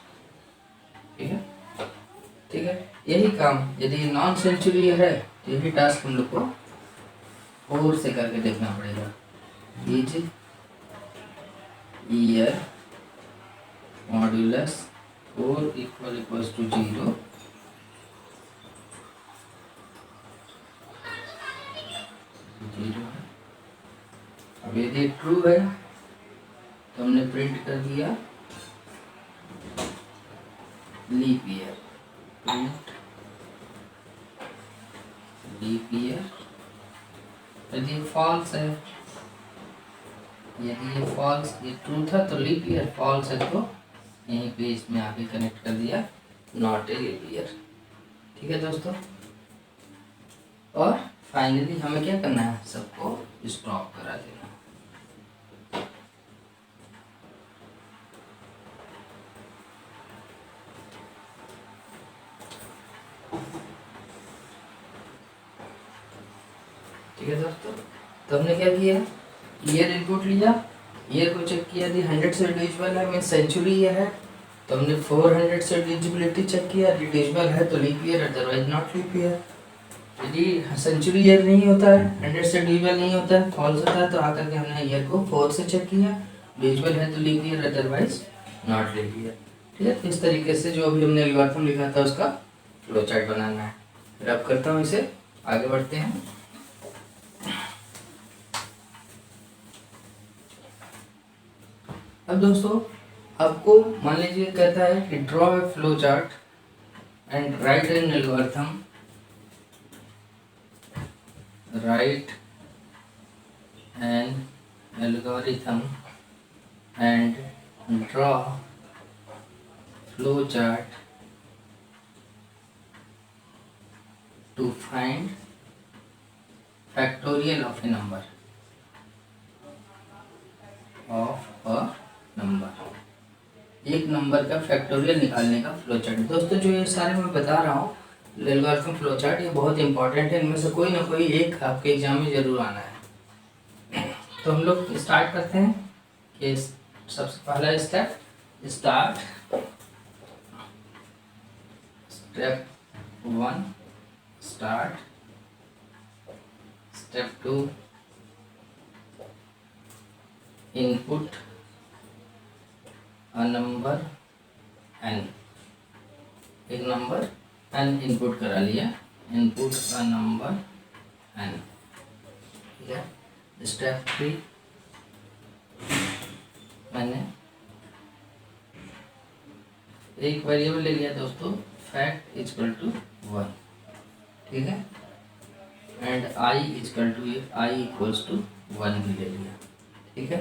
S1: ठीक है, ठीक है। यही काम यदि नॉन सेंचुरी है तो यही टास्क हम लोग को 4 से करके देखना पड़ेगा। Is year modulus 4 equals to 0, है। अब यदि ट्रू है तो हमने प्रिंट कर दिया leap year, print leap year. यदि फॉल्स है, यदि ये फॉल्स, ये ट्रू था तो लीप ईयर, फॉल्स है तो यहीं पे इसमें आके कनेक्ट कर दिया नॉट ए लीप ईयर। ठीक है दोस्तों, और फाइनली हमें क्या करना है, सबको स्टॉप करा देना। ठीक है दोस्तों, तो हमने क्या किया, ईयर इनपुट लिया, ईयर को चेक किया, यदि 100 से डिविजिबल है मीन सेंचुरी ईयर है, तो हमने 400 से डिविजिबिलिटी चेक किया, डिविजिबल है तो leap year, otherwise not leap year. यदि सेंचुरी ईयर नहीं होता है, 100 से डिविजिबल नहीं होता है, फॉल्स होता है, तो आकर के हमने ईयर को 4 से चेक किया, डिविजिबल है तो leap year, otherwise not leap year. ठीक है, इस तरीके से जो अभी हमने एल्गोरिथम लिखा था उसका फ्लो चार्ट बनाना है। फिर अब करता हूँ इसे, आगे बढ़ते हैं। अब दोस्तों आपको मान लीजिए कहता है कि draw a flow chart and write an algorithm, write an algorithm and draw flow chart to find factorial of a number, of a number, एक नंबर का फैक्टोरियल निकालने का फ्लो चार्ट। दोस्तों जो ये सारे मैं बता रहा हूँ एल्गोरिथम फ्लो चार्ट, ये बहुत इंपॉर्टेंट है, इनमें से कोई ना कोई एक आपके एग्जाम में जरूर आना है। तो हम लोग स्टार्ट करते हैं कि सबसे पहला step, start step 1, start step 2, input a number n, एक नंबर n इनपुट करा लिया, इनपुट अ नंबर n। ठीक है, स्टेप 3 मैंने एक वेरिएबल ले लिया दोस्तों, फैक्ट इक्वल टू 1। ठीक है, and i equal to i equals to 1 भी ले लिया। ठीक है,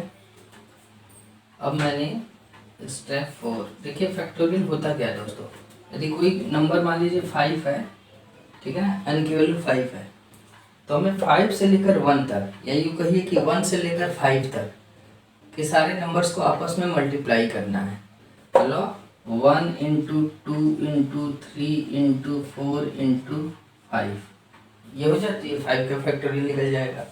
S1: अब मैंने स्टेप 4, देखिए फैक्टोरियल होता क्या है दोस्तों, यदि कोई नंबर मान लीजिए 5 है, ठीक है ना, n की वैल्यू 5 है, तो हमें 5 से लेकर 1 तक, या यूँ कहिए कि 1 से लेकर 5 तक के सारे नंबर्स को आपस में मल्टीप्लाई करना है। चलो 1 इंटू 2 इंटू 3 इंटू 4 इंटू 5, ये हो जाती है 5 का फैक्टोरियल निकल जाएगा,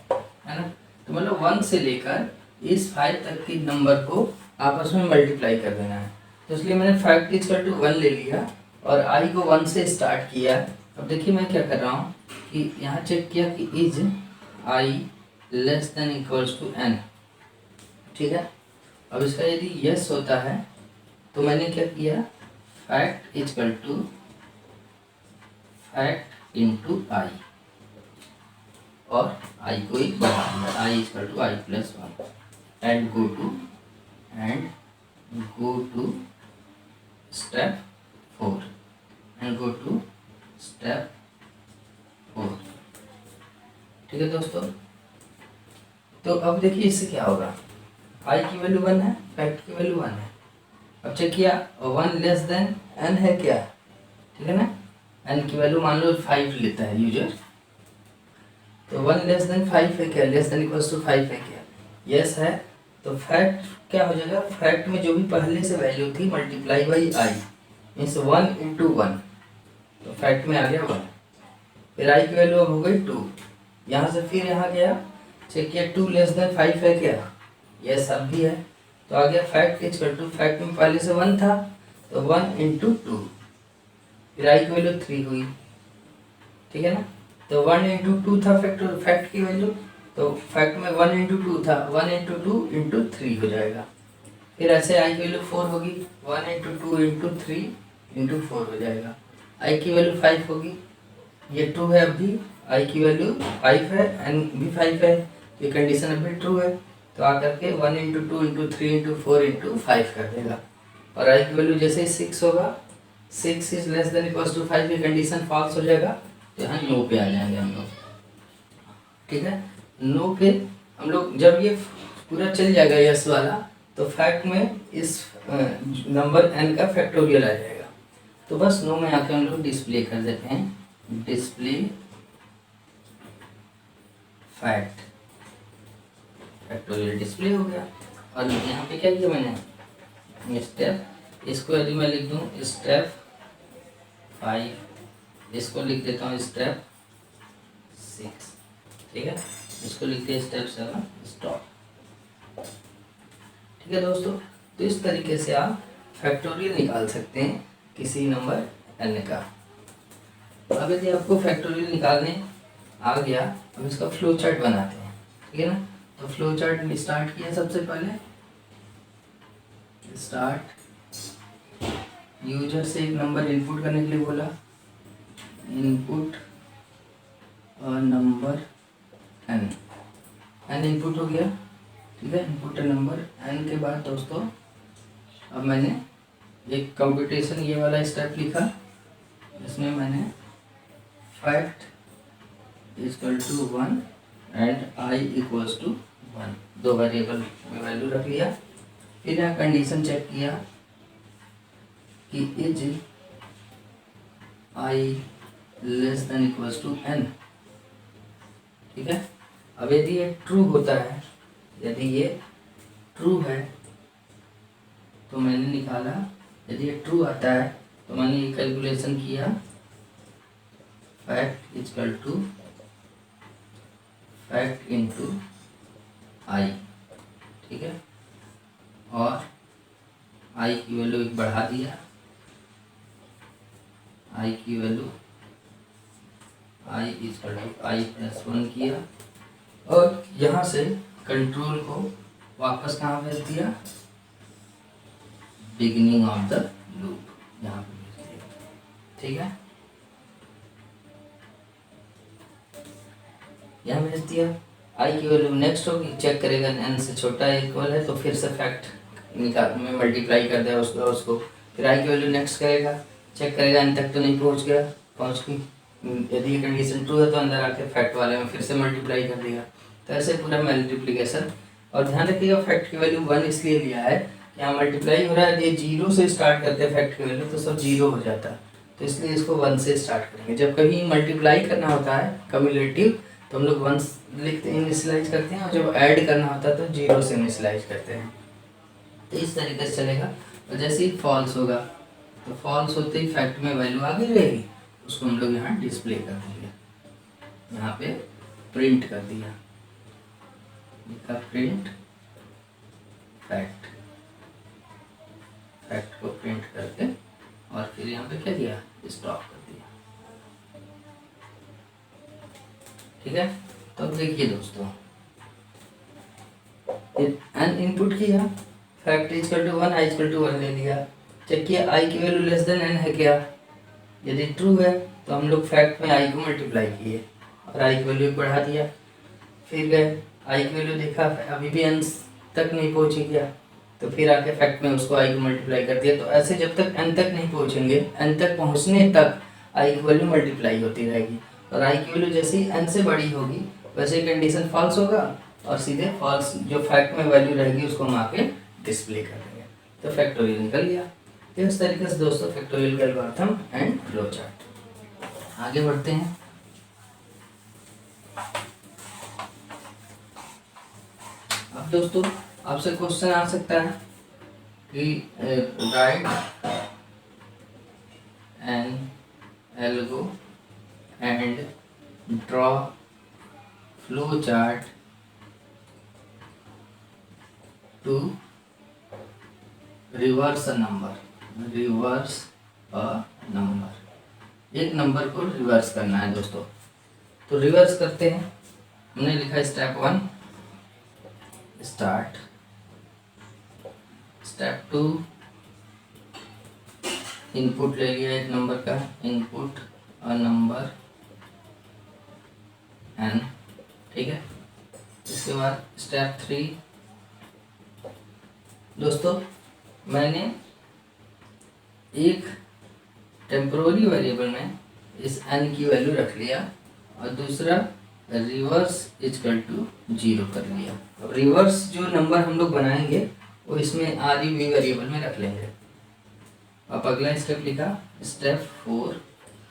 S1: है ना। तो मतलब 1 से लेकर इस 5 तक के नंबर को आपस में मल्टीप्लाई कर देना है। तो इसलिए मैंने फैक्ट इक्वल टू 1 ले लिया और i को 1 से स्टार्ट किया। अब देखिए मैं क्या कर रहा हूँ कि यहाँ चेक किया कि is i less than equals to n। ठीक है, अब इसका यदि यस होता है तो मैंने क्या किया, fact equal to fact into I, और i को एक बढ़ा दिया, i equal to I plus 1 and go to step 4 and go to step 4। ठीक है दोस्तों, तो अब देखिए इससे क्या होगा, i की वैल्यू 1 है, फैक्ट की वैल्यू 1 है। अब चेक किया 1 लेस देन n है क्या, ठीक है ना, n की वैल्यू मान लो 5 लेता है यूजर, तो 1 लेस देन 5 है क्या, लेस देन इक्वल्स टू 5 है क्या, यस है। तो फैक्ट क्या हो जाएगा, फैक्ट में जो भी पहले से वैल्यू थी multiply by I, means 1 into 1, तो फैक्ट में आ गया 1, फिर आई की वैल्यू अब हो गई 2, यहाँ से फिर यहाँ गया चेक किया 2 लेस देन 5 है क्या, यस अब भी है। तो आ गया फैक्ट इक्वल टू, फैक्ट में पहले से 1 था तो 1 इंटू 2, फिर आई की वैल्यू 3 हुई, ठीक है ना। तो 1 इंटू 2 था फैक्ट की वैल्यू, तो फैक्ट में 1 इंटू 2 था, 1 इंटू 2 इंटू 3 हो जाएगा। फिर ऐसे आई की वैल्यू 4 होगी, 1 इंटू 2 इंटू 3 इंटू 4 हो जाएगा। आई की वैल्यू 5 होगी, ये 2 है अभी, आई की वैल्यू 5 है, एन भी 5 है, ये कंडीशन अभी ट्रू है। तो आकर के 1 इंटू 2 इंटू 3 इंटू 4 इंटू 5 कर देगा। और आई की वैल्यू जैसे ही 6 होगा, 6 is less than equal to 5, ये कंडीशन फॉल्स हो जाएगा, तो यहाँ नो पे आ जाएंगे हम लोग, ठीक है। नो पे हम लोग जब ये पूरा चल जाएगा यस वाला, तो फैक्ट में इस नंबर n का फैक्टोरियल आ जाएगा। तो बस नो में आके हम लोग डिस्प्ले कर देते हैं, डिस्प्ले फैक्ट, फैक्टोरियल डिस्प्ले हो गया। और यहाँ पे क्या किया मैंने, स्टेप, इसको यदि मैं लिख दूँ स्टेप 5, इसको लिख देता हूँ स्टेप 6, ठीक है, इसको लिखते हैं स्टेप 7 स्टॉप, ठीक है दोस्तों। तो इस तरीके से आप फैक्टोरियल निकाल सकते हैं किसी नंबर n का। अब यदि आपको फैक्टोरियल निकालने आ गया, अब इसका फ्लो चार्ट बनाते हैं, ठीक है ना। तो फ्लो चार्ट स्टार्ट किया, सबसे पहले स्टार्ट, यूजर से एक नंबर इनपुट करने के लिए बोला, input number n, n input हो गया, ठीक है, इनपुट नंबर n के बाद दोस्तों अब मैंने एक कंप्यूटेशन ये वाला स्टेप लिखा, इसमें मैंने fact equal to 1 and i equals to 1, दो वेरिएबल में वैल्यू रख लिया। फिर यहाँ कंडीशन चेक किया कि is i less than equals to n, ठीक है। अब यदि ये ट्रू होता है, यदि ये ट्रू है तो मैंने निकाला, यदि ये ट्रू आता है तो मैंने ये कैलकुलेशन किया, fact equal to fact into i, ठीक है, और आई की वैल्यू एक बढ़ा दिया, आई की value i equal to I plus 1 किया, और यहाँ से कंट्रोल को वापस कहाँ भेज दिया, बिगिनिंग ऑफ द लूप, यहाँ पे भेज दिया, ठीक है, यहाँ भेज दिया। आई की वैल्यू नेक्स्ट होगी, चेक करेगा n से छोटा इक्वल है तो फिर से फैक्ट निकाल में मल्टीप्लाई कर देगा उसको, फिर आई की वैल्यू नेक्स्ट करेगा, चेक करेगा n तक तो नहीं पहुँच गया, पहुँच गई, यदि ये कंडीशन ट्रू है तो अंदर आके फैक्ट वाले में फिर से मल्टीप्लाई कर देगा। तो ऐसे पूरा मल्टीप्लिकेशन। और ध्यान रखिएगा फैक्ट की वैल्यू 1 इसलिए लिया है, यहाँ मल्टीप्लाई हो रहा है, ये 0 से स्टार्ट करते हैं फैक्ट की वैल्यू तो सब 0 हो जाता है, तो इसलिए इसको 1 से स्टार्ट करेंगे। जब कभी मल्टीप्लाई करना होता है कम्युलेटिव तो हम लोग 1 लिखते हैं, इनिशियलाइज करते हैं, और जब ऐड करना होता है तो 0 से इनिशियलाइज करते हैं। तो इस तरीके से चलेगा। और जैसे ही फॉल्स होगा तो फॉल्स होते ही फैक्ट में वैल्यू आगे रहेगी, उसको हम लोग यहाँ डिस्प्ले कर देंगे, यहाँ पे प्रिंट कर दिया, लिखा प्रिंट फैक्ट, फैक्ट को प्रिंट करके और फिर यहाँ पे क्या किया, स्टॉप कर दिया, ठीक है। तो अब देखिए दोस्तों, एन इनपुट किया, fact equal to 1 i equal to 1 ले लिया, चेक किया आई की वैल्यू लेस देन n है क्या, यदि ट्रू है तो हम लोग फैक्ट में आई को मल्टीप्लाई किए और आई की वैल्यू बढ़ा दिया, फिर गए आई की वैल्यू देखा अभी भी n तक नहीं पहुँची गया, तो फिर आके फैक्ट में उसको आई को मल्टीप्लाई कर दिया। तो ऐसे जब तक n तक नहीं पहुँचेंगे, n तक पहुँचने तक आई की वैल्यू मल्टीप्लाई होती रहेगी, और आई की वैल्यू जैसे ही n से बड़ी होगी वैसे ही कंडीशन फॉल्स होगा और सीधे फॉल्स जो फैक्ट में वैल्यू रहेगी उसको हम आके डिस्प्ले कर देंगे, तो फैक्टोरियल निकल गया। तो इस तरीके से दोस्तों फैक्टोरियल का एल्गोरिथम एंड फ्लो चार्ट। आगे बढ़ते हैं। अब दोस्तों आपसे क्वेश्चन आ सकता है कि write an algo and draw flow chart to reverse a number, reverse a number, एक नंबर को रिवर्स करना है दोस्तों। तो रिवर्स करते हैं। हमने लिखा स्टेप 1 स्टार्ट, स्टेप 2 इनपुट ले लिया एक नंबर का, इनपुट अ नंबर n, ठीक है। इसके बाद स्टेप 3 दोस्तों मैंने एक टेम्पोररी वेरिएबल में इस n की वैल्यू रख लिया और दूसरा रिवर्स इक्वल टू 0 कर लिया। अब रिवर्स जो नंबर हम लोग बनाएंगे वो इसमें आरई वेरिएबल में रख लेंगे। अब अगला स्टेप लिखा स्टेप 4,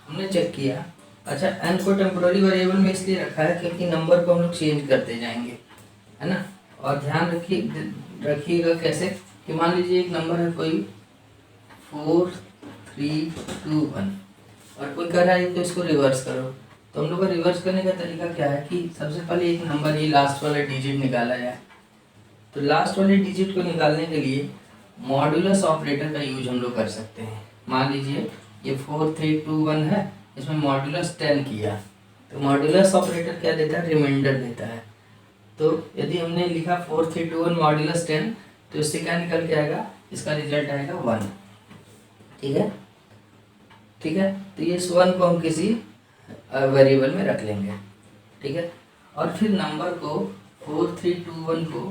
S1: हमने चेक किया। अच्छा n को टेम्पोररी वेरिएबल में इसलिए रखा है क्योंकि नंबर को हम लोग चेंज करते जाएंगे, है ना। और ध्यान रखिएगा कैसे कि मान लीजिए एक नंबर है कोई 4 3 2 1 और कोई कह रहा है तो इसको रिवर्स करो। तो हम लोग का रिवर्स करने का तरीका क्या है कि सबसे पहले एक नंबर ये लास्ट वाला डिजिट निकाला जाए। तो लास्ट वाले डिजिट को निकालने के लिए मॉड्यूलस ऑपरेटर का यूज हम लोग कर सकते हैं। मान लीजिए ये 4 3 2 1 है, इसमें मॉड्यूलस 10 किया तो मॉड्यूलस ऑपरेटर क्या देता है, रिमाइंडर देता है। तो यदि हमने लिखा 4 3 2 1 मॉड्यूलस 10 तो इससे क्या निकल के आएगा, इसका रिजल्ट आएगा 1, ठीक है। ठीक है, तो ये इस 1 को हम किसी वेरिएबल में रख लेंगे, ठीक है। और फिर नंबर को 4 3 2 1 को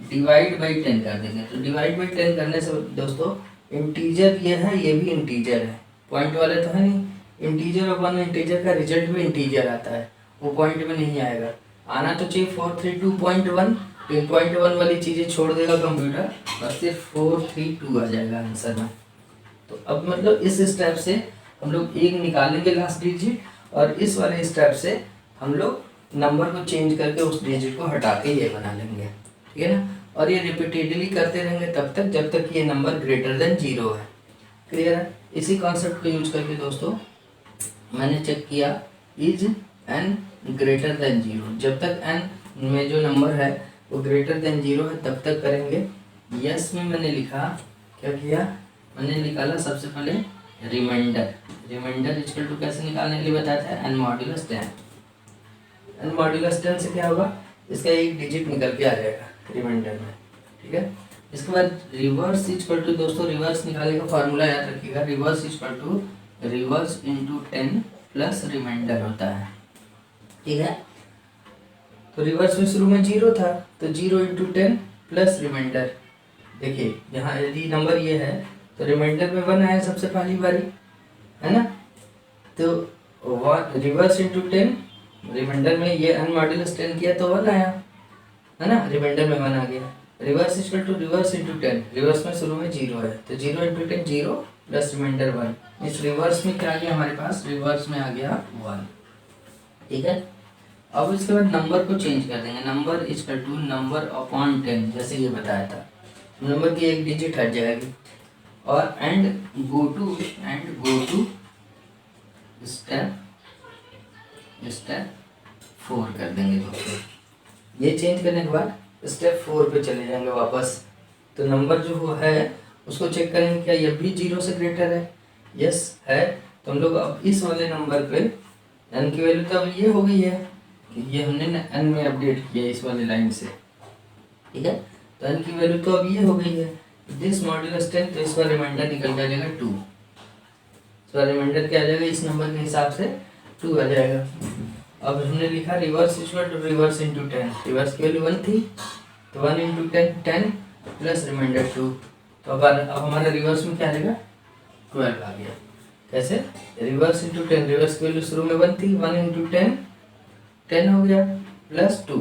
S1: डिवाइड बाई 10 कर देंगे। तो डिवाइड बाई 10 करने से दोस्तों इंटीजर ये है, ये भी इंटीजर है, पॉइंट वाले तो है नहीं। इंटीजर और 1 इंटीजर का रिजल्ट भी इंटीजर आता है, वो पॉइंट में नहीं आएगा। आना तो चाहिए 432.1, तो 0.1 वाली चीज़ें छोड़ देगा कंप्यूटर और सिर्फ 432 आ जाएगा आंसर में। तो अब मतलब इस स्टेप से हम लोग एक निकालेंगे लास्ट डिजिट और इस वाले स्टेप से हम लोग नंबर को चेंज करके उस डिजिट को हटा के ये बना लेंगे, ठीक है ना। और ये रिपीटेडली करते रहेंगे तब तक जब तक ये नंबर ग्रेटर देन 0 है। क्लियर है। इसी कॉन्सेप्ट को यूज करके दोस्तों मैंने चेक किया इज n ग्रेटर देन 0, जब तक n में जो नंबर है वो ग्रेटर देन 0 है तब तक करेंगे। यस में मैंने लिखा, क्या किया, मैंने निकाला सबसे पहले रिमाइंडर। रिमाइंडर इक्वल टू कैसे निकालने के लिए बताया था, n मॉड्यूलस 10। n मॉड्यूलस 10 से क्या होगा, इसका एक डिजिट निकल के आ जाएगा रिमाइंडर में, ठीक है। इसके बाद रिवर्स इक्वल टू दोस्तों, रिवर्स निकालने का फॉर्मूला याद रखिएगा, reverse equal to reverse into 10 plus remainder होता है, ठीक है। तो रिवर्स में शुरू में 0 था तो 0 इंटू 10 प्लस रिमाइंडर। देखिए यहाँ यदि नंबर ये है तो रिमाइंडर में 1 आया सबसे पहली बारी, है ना। तो रिवर्स इंटू 10, रिमाइंडर में ये n मॉड्यूलस 10 किया तो 1 आया, है ना, रिमाइंडर में 1 आ गया। Reverse equal to reverse into 10, reverse में शुरू में 0 है तो 0 इंटू 10 0 प्लस रिमाइंडर 1। इस रिवर्स में क्या आ गया हमारे पास, रिवर्स में आ गया 1, ठीक है। अब इसके बाद नंबर को चेंज कर देंगे, number equal to number upon 10, जैसे ये बताया था। नंबर की एक डिजिट हट जाएगी और एंड गो टू स्टेप 4 कर देंगे दोस्तों। ये चेंज करने के बाद स्टेप 4 पे चले जाएंगे वापस। तो नंबर जो है उसको चेक करेंगे क्या ये भी 0 से ग्रेटर है, यस है। तो हम लोग अब इस वाले नंबर पे n की वैल्यू तो अब ये हो गई है कि ये हमने n में अपडेट किया इस वाले लाइन से, ठीक है। तो n की वैल्यू तो अब ये हो गई है दिस मॉड्यूलस 10, तो इसका रिमाइंडर निकल के आ जाएगा 2। इसका रिमाइंडर क्या आ जाएगा, इस नंबर के हिसाब से 2 आ जाएगा। अब हमने लिखा reverse equal to reverse into 10, reverse की वैल्यू 1 थी तो 1 इंटू 10 प्लस रिमाइंडर 2। तो अब हमारा रिवर्स में क्या आ जाएगा, 12 आ गया। कैसे, रिवर्स इंटू 10, रिवर्स की वैल्यू शुरू में 1 थी, 1 इंटू 10 हो गया प्लस 2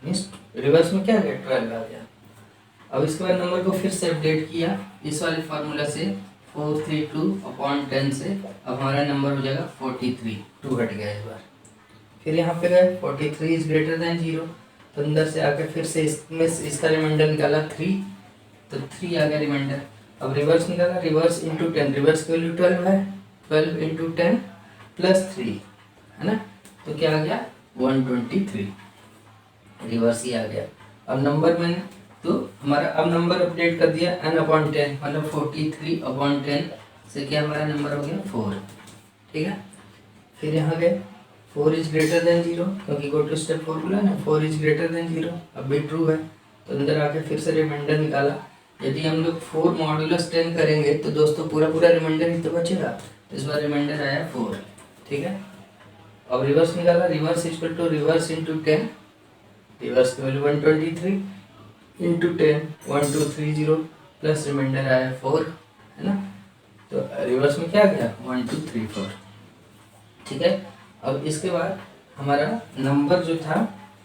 S1: मीन्स रिवर्स में क्या आ गया, 12 आ गया। अब इसके बाद नंबर को फिर से अपडेट किया इस वाले फार्मूला से 432/10 से, अब हमारा नंबर हो जाएगा 43, 2 हट गया इस बार। फिर यहाँ पे गए 43 इज ग्रेटर देन 0, तो अंदर से आके फिर से इसमें इसका रिमाइंडर निकाला 3, तो 3 आ गया रिमाइंडर। अब रिवर्स निकाला, रिवर्स इंटू 10, रिवर्स की वैल्यू 12 है, 12 इंटू 10 प्लस 3, है ना, तो क्या आ गया 123, रिवर्स ही आ गया। अब नंबर में तो हमारा अब नंबर अपडेट कर दिया n/10 मतलब 43/10 से क्या हमारा नंबर हो गया 4। ठीक है, फिर यहाँ गए 4 इज ग्रेटर देन 0 क्योंकि गो टू स्टेप 4 बोला ना 4 इज ग्रेटर देन 0, अब भी ट्रू है तो अंदर आके फिर से रिमाइंडर निकाला। यदि हम लोग 4 मॉड्यूलस 10 करेंगे तो दोस्तों पूरा पूरा रिमाइंडर ही तो बचेगा, तो इस बार रिमाइंडर आया 4। ठीक है, अब रिवर्स निकाला, reverse equal to reverse into 10, reverse की वैल्यू 123 इंटू 10 1230 प्लस रिमाइंडर आया 4, है ना, तो रिवर्स में क्या गया 1234। ठीक है, अब इसके बाद हमारा नंबर जो था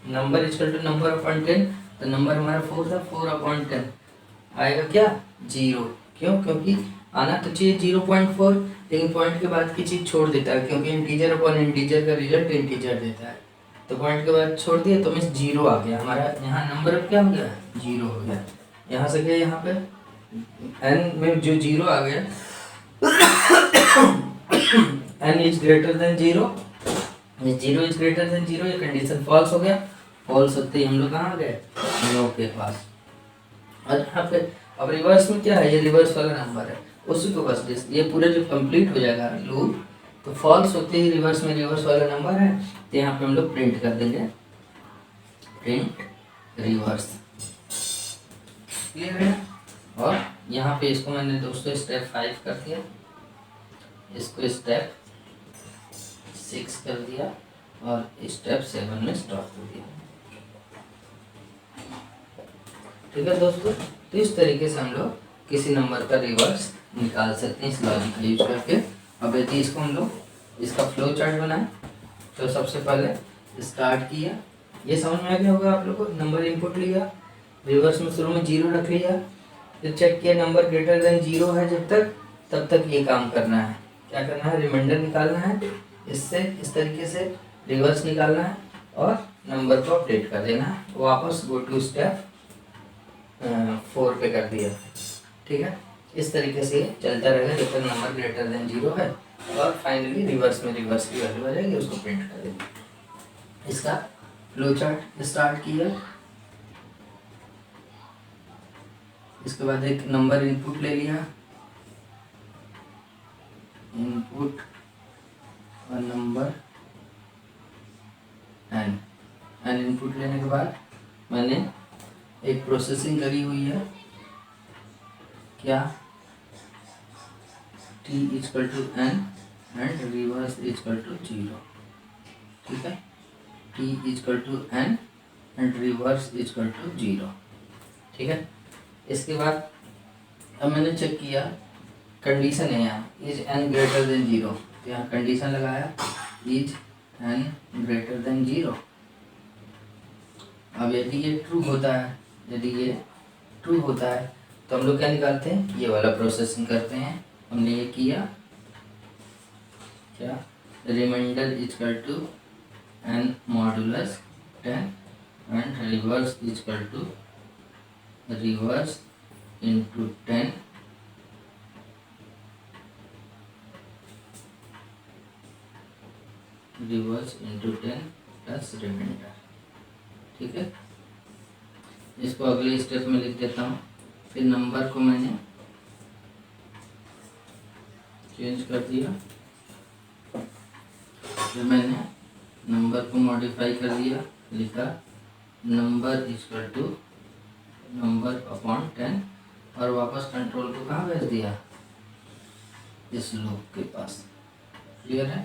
S1: number equal to number upon 10, तो नंबर हमारा 4 था, 4/10 आएगा क्या 0। क्यों, क्योंकि आना तो चाहिए 0.4 लेकिन पॉइंट के बाद की चीज़ छोड़ देता है क्योंकि इंटीजर अपॉन इंटीजर का रिजल्ट इंटीजर देता है, तो पॉइंट के बाद छोड़ दिया तो मीन्स 0 आ गया हमारा। यहाँ नंबर अब क्या हो गया 0 हो गया, यहाँ से गया यहाँ पे n में जो 0 आ गया n is greater than 0, 0 is greater than 0, ये कंडीशन फॉल्स हो गया। फॉल्स होते ही हम लोग कहाँ गए नो के पास। और यहाँ पे अब रिवर्स में क्या है, ये रिवर्स वाला नंबर है उसी को बस ये पूरा जो कंप्लीट हो जाएगा लूप, तो फॉल्स होते ही रिवर्स में रिवर्स वाला नंबर है, तो यहाँ पे हम लोग प्रिंट कर देंगे प्रिंट रिवर्स। क्लियर है, और यहाँ पे इसको मैंने दोस्तों स्टेप 5 कर दिया, इसको स्टेप 6 कर दिया और स्टेप 7 में स्टॉप कर दिया। ठीक है दोस्तों, तो इस तरीके से हम लोग किसी नंबर का रिवर्स निकाल सकते हैं इस लॉजिक का यूज करके। अब यदि इसको हम लोग इसका फ्लो चार्ट बनाएं तो सबसे पहले स्टार्ट किया, ये समझ में आ गया होगा आप लोग को, नंबर इनपुट लिया, रिवर्स में शुरू में 0 रख लिया, फिर चेक किया नंबर ग्रेटर देन 0 है जब तक, तब तक ये काम करना है, क्या करना है रिमाइंडर निकालना है, इससे इस तरीके से रिवर्स निकालना है और नंबर को अपडेट कर देना है, वापस गो टू स्टेप 4 पे कर दिया। ठीक है, इस तरीके से चलता रहेगा जब तक नंबर ग्रेटर देन 0 है, और फाइनली रिवर्स में रिवर्स की वैल्यू आ जाएगी, उसको प्रिंट कर देंगे। इसका फ्लो चार्ट स्टार्ट किया, इसके बाद एक नंबर इनपुट ले लिया, इनपुट और नंबर एन इनपुट लेने के बाद मैंने एक प्रोसेसिंग करी हुई है, क्या t equal to n and reverse equal to 0। ठीक है, t equal to n and reverse equal to 0। ठीक है, इसके बाद अब मैंने चेक किया कंडीशन है यहाँ इज n ग्रेटर देन 0, तो यहाँ कंडीशन लगाया इज n ग्रेटर देन 0। अब यदि ये ट्रू होता है, यदि ये ट्रू होता है तो हम लोग क्या निकालते हैं, ये वाला प्रोसेसिंग करते हैं। हमने ये किया क्या remainder equal to n modulus 10 and reverse equal to reverse into 10 reverse into 10 plus remainder. ठीक है, इसको अगले स्टेप में लिख देता हूँ। फिर नंबर को मैंने चेंज कर दिया, फिर मैंने नंबर को मॉडिफाई कर दिया, लिखा number equal to number upon 10 और वापस कंट्रोल को कहाँ भेज दिया, इस लूप के पास। क्लियर है,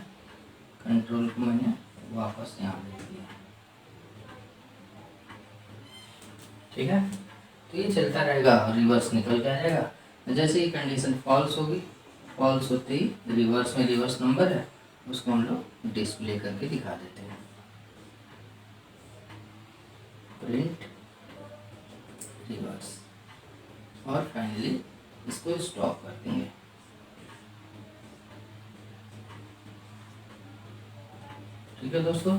S1: कंट्रोल को मैंने वापस यहाँ भेज दिया। ठीक है, तो ये चलता रहेगा, रिवर्स निकल के आ जाएगा। जैसे ही कंडीशन फॉल्स होगी, फॉल्स होते ही रिवर्स में रिवर्स नंबर है उसको हम लोग डिस्प्ले करके दिखा देते हैं, प्रिंट रिवर्स, और फाइनली इसको स्टॉप कर देंगे। ठीक है दोस्तों,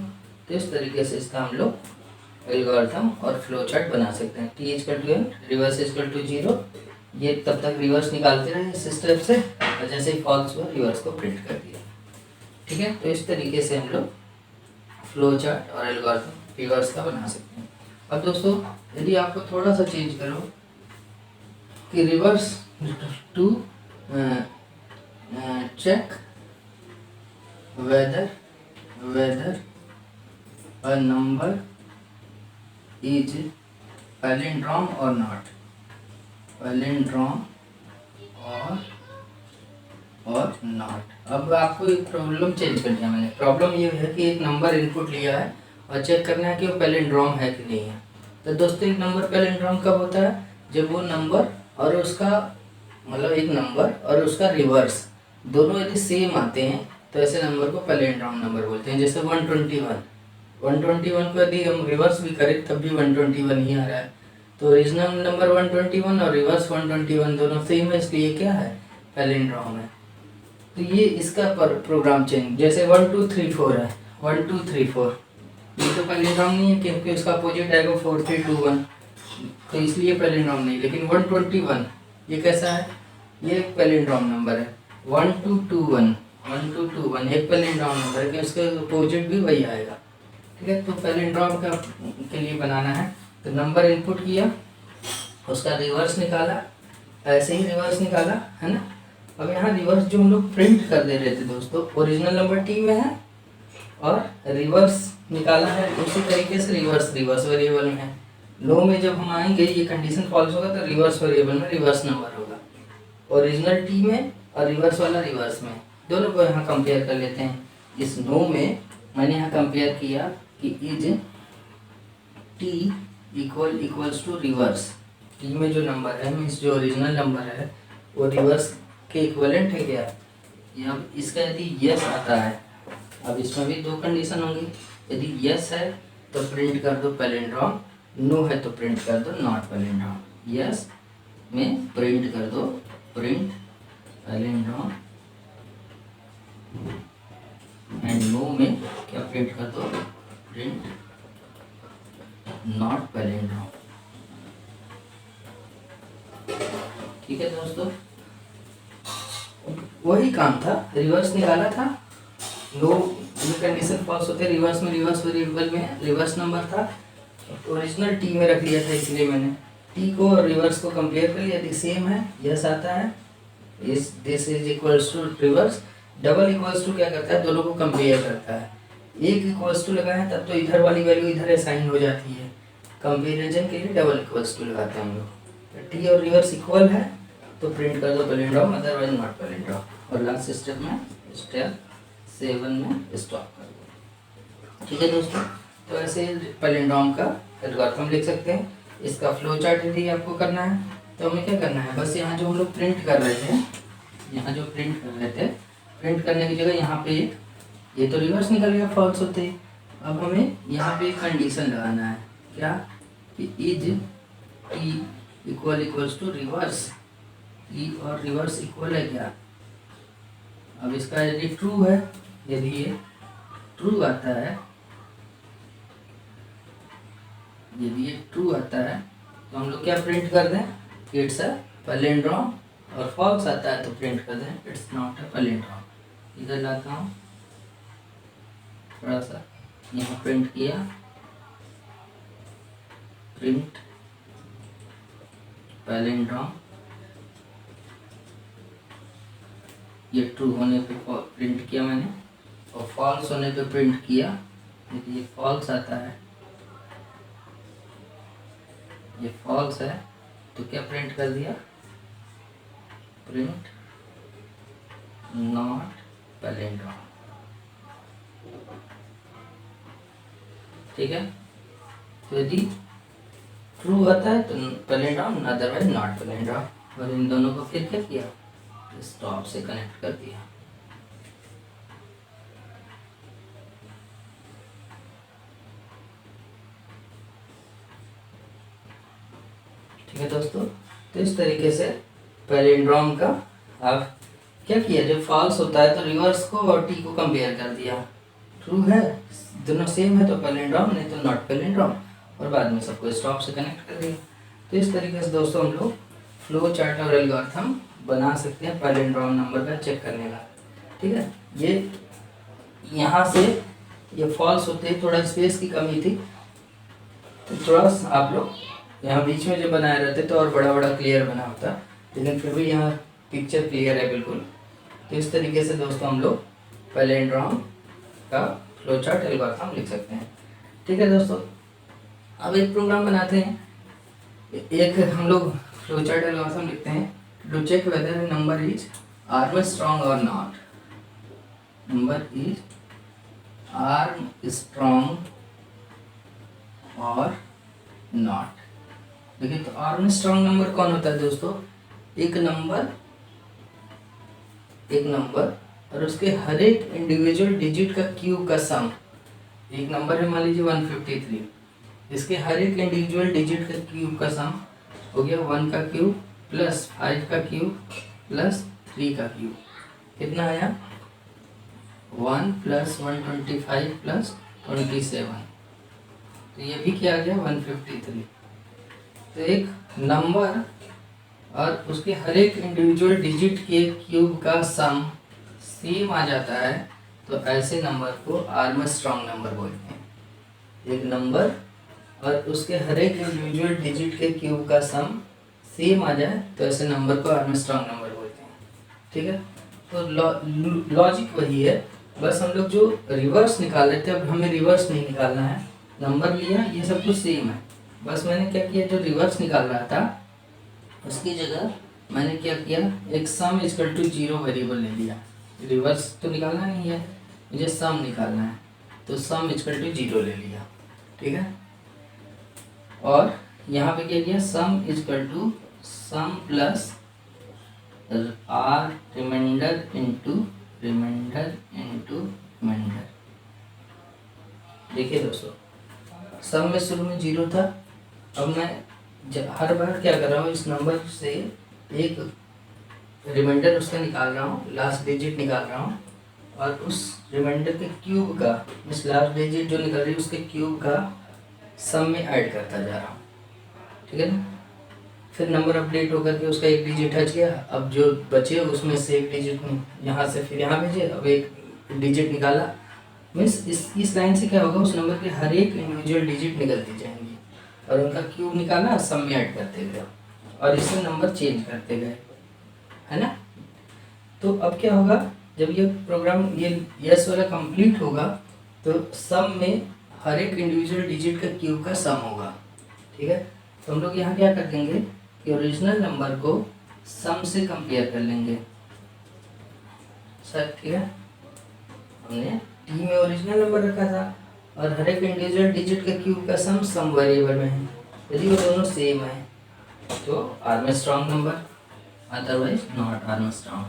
S1: तो इस तरीके से इसका हम लोग एल्गोरिथम और फ्लो चार्ट बना सकते हैं। t equal to n reverse equal to 0, ये तब तक रिवर्स निकालते रहे इस स्टेप से, और जैसे ही फॉल्स हुआ रिवर्स को प्रिंट कर दिया। ठीक है, तो इस तरीके से हम लोग फ्लो चार्ट और एल्गोरिथम रिवर्स का बना सकते हैं। अब दोस्तों यदि आपको थोड़ा सा चेंज करो कि reverse to check whether a number is palindrome or not, palindrome or not. अब आपको एक प्रॉब्लम चेंज कर दिया मैंने। प्रॉब्लम ये है कि एक नंबर इनपुट लिया है और चेक करना है कि वो पैलिंड्रोम है कि नहीं है। तो दोस्तों एक नंबर पैलिंड्रोम कब होता है? जब वो नंबर और उसका मतलब एक नंबर और उसका रिवर्स दोनों यदि सेम आते हैं तो ऐसे नंबर को पैलिंड्रोम नंबर बोलते हैं। जैसे 121 को यदि हम रिवर्स भी करें तब भी 121 ही आ रहा है। तो ओरिजिनल नंबर 121 और रिवर्स 121 दोनों सेम है, इसलिए क्या है? पैलिंड्रोम है। तो ये इसका प्रोग्राम चेंज, जैसे 1 2 3 4 है, 1 2 3 4 ये तो पैलिंड्रोम नहीं है क्योंकि उसका अपोजिट आएगा 4 3 2 1, तो इसलिए पैलिंड्रोम नहीं। लेकिन 121 ये कैसा है? ये एक पैलिंड्रोम नंबर है। 1 2 2 1 एक पैलिंड्रोम नंबर है कि उसके अपोजिट भी वही आएगा। ठीक है, तो पैलिंड्रोम का के लिए बनाना है तो नंबर इनपुट किया, उसका रिवर्स निकाला, ऐसे ही रिवर्स निकाला है ना। अब यहाँ रिवर्स जो हम लोग प्रिंट कर दे रहे थे दोस्तों, ओरिजिनल नंबर टी में है और रिवर्स निकाला है उसी तरीके से रिवर्स वेरिएबल में है। नो में जब हम आएंगे ये कंडीशन फॉल्स होगा तो रिवर्स वेरिएबल में रिवर्स नंबर होगा, ओरिजिनल टी में और रिवर्स वाला रिवर्स में। दोनों को यहाँ कंपेयर कर लेते हैं। इस नो में मैंने यहाँ कंपेयर किया कि is T equals to reverse, t में जो नंबर है मीन्स जो ओरिजिनल नंबर है वो रिवर्स के इक्विवेलेंट है क्या? ये अब इसका यदि यस आता है, अब इसमें भी दो कंडीशन होंगी। यदि यस है तो प्रिंट कर दो पैलिंड्रोम, नो है तो प्रिंट कर दो नॉट पैलिंड्रोम। यस में प्रिंट कर दो प्रिंट पैलिंड्रोम एंड नो में क्या प्रिंट कर दो? Print not palindrome. ठीक है दोस्तों, वही काम था, रिवर्स निकाला था, नो कंडीशन फॉल्स होते रिवर्स में, रिवर्स वेरिएबल में रिवर्स नंबर था, ओरिजिनल टी में रख लिया था, इसलिए मैंने टी को और रिवर्स को कंपेयर कर लिया। यदि सेम है यस आता है, इस this is equals to reverse. Double equals to क्या करता है? दोनों को कंपेयर करता है। एक इक्वल्स टू लगाए तब तो इधर वाली वैल्यू इधर असाइन हो जाती है, कंपेरिजन के लिए डबल इक्वल्स टू लगाते हैं हम लोग। टी और रिवर्स इक्वल है तो प्रिंट कर दो पैलिंड्रोम, अदरवाइज नॉट पैलिंड्रोम। और लास्ट स्टेप में स्टेप 7 में स्टॉप कर दो। ठीक है दोस्तों, तो ऐसे पैलिंड्रोम का एल्गोरिथम लिख सकते हैं। इसका फ्लो चार्ट यदि आपको करना है तो हमें क्या करना है? बस यहाँ जो हम लोग प्रिंट कर रहे थे, यहाँ जो प्रिंट कर रहे थे, प्रिंट करने की जगह यहाँ पे ये तो रिवर्स निकल गया फॉल्स होते। अब हमें यहाँ पे एक कंडीशन लगाना है, क्या? कि is T equals to reverse, ई और रिवर्स इक्वल है क्या? अब इसका यदि ट्रू है, यदि ये ट्रू आता है, यदि ये ट्रू आता है तो हम लोग क्या प्रिंट कर दें? It's a palindrome. और फॉल्स आता है तो प्रिंट कर दें इट्स नॉट अ पैलिंड्रोम। इधर लाता हूँ थोड़ा सा, यहाँ प्रिंट किया, प्रिंट पैलिंड्रोम, ये ट्रू होने पे प्रिंट किया मैंने और फॉल्स होने पे प्रिंट किया। यदि ये फॉल्स आता है, ये फॉल्स है तो क्या प्रिंट कर दिया? Print not palindrome. ठीक है, तो यदि ट्रू आता है तो पैलिंड्रोम, अदरवाइज नॉट पैलिंड्रोम। और इन दोनों को फिर क्या किया? स्टॉप से कनेक्ट कर दिया। ठीक है दोस्तों, तो इस तरीके से पैलिंड्रोम का आप क्या किया? जब फॉल्स होता है तो रिवर्स को और टी को कंपेयर कर दिया, ट्रू है दोनों सेम है तो पैलिंड्रोम, नहीं तो नॉट पैलिंड्रोम, और बाद में सबको स्टॉप से कनेक्ट कर दिया। तो इस तरीके से दोस्तों हम लोग फ्लो चार्ट और एल्गोरिथम बना सकते हैं पैलिंड्रोम नंबर का चेक करने का। ठीक है, ये यहाँ से ये फॉल्स होते ही थोड़ा स्पेस की कमी थी तो थोड़ा सा आप लोग यहाँ बीच में जो बनाए रहते तो और बड़ा बड़ा क्लियर बना होता, लेकिन फिर भी यहाँ पिक्चर क्लियर है बिल्कुल। तो इस तरीके से दोस्तों हम लोग पैलिंड्रोम का फ्लो चार्ट एल्गोरिथम लिख सकते हैं। ठीक है दोस्तों, अब एक प्रोग्राम बनाते हैं, एक हम लोग फ्लो चार्ट एल्गोरिथम लिखते हैं to check whether number is Armstrong or not. Number is Armstrong or not. देखिए तो आर्म स्ट्रॉन्ग नंबर कौन होता है दोस्तों? एक नंबर और उसके हर एक इंडिविजुअल डिजिट का क्यूब का सम। एक नंबर है मान लीजिए 153, इसके हर एक इंडिविजुअल डिजिट का क्यूब का सम हो गया 1 का क्यूब प्लस 5 का क्यूब प्लस 3 का क्यूब। कितना आया? 1 प्लस 125 प्लस 27। तो ये भी क्या आ गया 153। तो एक नंबर और उसके हर एक इंडिविजुअल डिजिट के क्यूब का सम सेम आ जाता है, तो ऐसे नंबर को आर्मस्ट्रॉन्ग नंबर बोलते हैं। एक नंबर और उसके हर एक इंडिविजुअल डिजिट के क्यूब का सम सेम आ जाए तो ऐसे नंबर को आर्मस्ट्रॉन्ग नंबर बोलते हैं। ठीक है, तो लॉजिक वही है, बस हम लोग जो रिवर्स निकाल रहे थे अब हमें रिवर्स नहीं निकालना है। नंबर लिया, ये सब कुछ सेम है, बस मैंने क्या किया, जो रिवर्स निकाल रहा था उसकी जगह मैंने क्या किया, एक सम इक्वल टू 0 वेरिएबल ले लिया। रिवर्स तो निकालना नहीं है, मुझे सम निकालना है, तो सम इक्वल टू 0 ले लिया। ठीक है, और यहाँ पे क्या किया, sum equal to sum plus r remainder into remainder. देखिए दोस्तों, सम में शुरू में 0 था, अब मैं हर बार क्या कर रहा हूँ, इस नंबर से एक रिमाइंडर उसका निकाल रहा हूँ, लास्ट डिजिट निकाल रहा हूँ, और उस रिमाइंडर के क्यूब का, इस लास्ट डिजिट जो निकल रही है उसके क्यूब का सम में ऐड करता जा रहा हूँ। ठीक है ना, फिर नंबर अपडेट होकर के उसका एक डिजिट हट गया, अब जो बचे उसमें से एक डिजिट यहाँ से फिर यहाँ भेजे, अब एक डिजिट निकाला, मीन्स इस लाइन से क्या होगा, उस नंबर के हर एक इंडिविजुअल डिजिट निकलती जाएंगी और उनका क्यूब निकाला, सम में ऐड करते गए और इससे नंबर चेंज करते गए, है ना। तो अब क्या होगा, जब ये प्रोग्राम ये यस वाला कंप्लीट होगा तो सम में हर एक इंडिविजुअल डिजिट का क्यूब का सम होगा। ठीक है, तो हम लोग यहाँ क्या कर देंगे कि ओरिजिनल नंबर को सम से कंपेयर कर लेंगे। सर ठीक है, हमने टी में ओरिजिनल नंबर रखा था और हर एक इंडिविजुअल डिजिट का क्यूब का सम वेरिएबल में है, यदि वो दोनों सेम है तो Armstrong number, otherwise not Armstrong.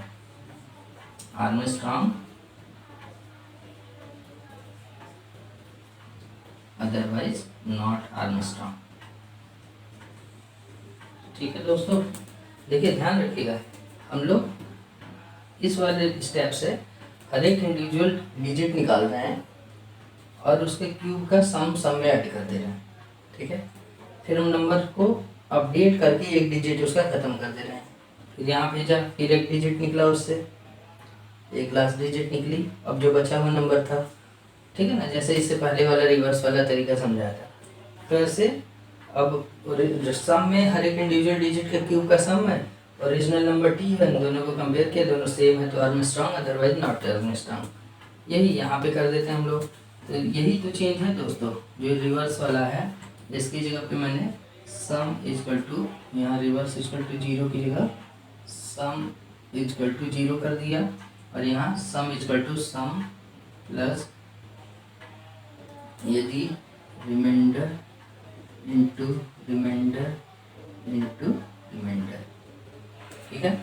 S1: Armstrong otherwise not Armstrong. ठीक है दोस्तों, देखिए ध्यान रखिएगा, हम लोग इस वाले स्टेप से हर एक इंडिविजुअल डिजिट निकाल रहे हैं और उसके क्यूब का सम में ऐड कर दे रहे हैं। ठीक है, फिर हम नंबर को अपडेट करके एक डिजिट उसका ख़त्म कर दे रहे हैं, फिर यहाँ भेजा, फिर एक डिजिट निकला, उससे एक लास्ट डिजिट निकली, अब जो बचा हुआ नंबर था। ठीक है ना, जैसे इससे पहले वाला रिवर्स वाला तरीका समझाया था, तो ऐसे अब सम में हर एक इंडिविजुअल डिजिट का क्यूब का सम है, ओरिजिनल नंबर टी है, दोनों को कंपेयर किया, दोनों सेम है तो आर्मस्ट्रॉन्ग, अदरवाइज नॉट आर्मस्ट्रॉन्ग। यही यहाँ पे कर देते हैं हम लोग। तो यही तो चेंज है दोस्तों, जो रिवर्स वाला है, जिसकी जगह पे मैंने सम इक्वल टू, यहाँ रिवर्स इक्वल टू 0 की जगह सम इक्वल टू 0 कर दिया, और यहाँ sum equal to sum plus यदि रिमाइंडर इंटू रिमाइंडर। ठीक है,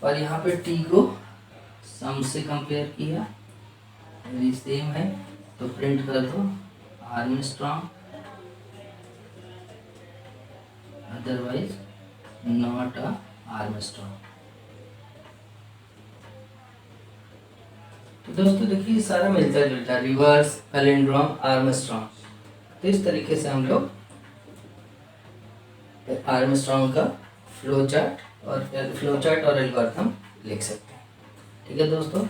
S1: और यहाँ पे टी को सम से कंपेयर किया, यदि सेम है तो प्रिंट कर दो आर्मस्ट्रॉन्ग, अदरवाइज नॉट आर्मस्ट्रॉन्ग। तो दोस्तों देखिए सारा मिलता जुलता, रिवर्स, पैलिंड्रोम, आर्मस्ट्रॉन्ग। तो इस तरीके से हम लोग आर्मस्ट्रॉन्ग का फ्लो चार्ट और एल्गोरिथम लिख सकते हैं। ठीक है दोस्तों,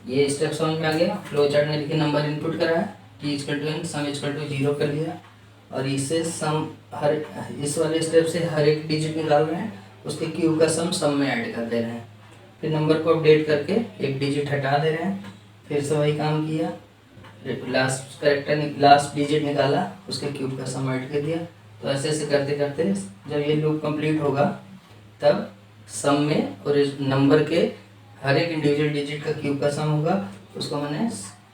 S1: ये स्टेप समझ में आ गया। फ्लो चार्ट में देखिए नंबर इनपुट करा है, t equal to n, sum equal to 0 कर लिया, और इससे सम हर इस वाले स्टेप से हर एक डिजिट निकाल रहे हैं, उसके क्यूब का सम में ऐड कर दे रहे हैं, फिर नंबर को अपडेट करके एक डिजिट हटा दे रहे हैं, फिर से वही काम किया, लास्ट डिजिट निकाला, उसके क्यूब का सम ऐड कर दिया। तो ऐसे ऐसे करते करते जब ये लूप कंप्लीट होगा तब सम में और इस नंबर के हर एक इंडिविजुअल डिजिट का क्यूब का सम होगा। उसको मैंने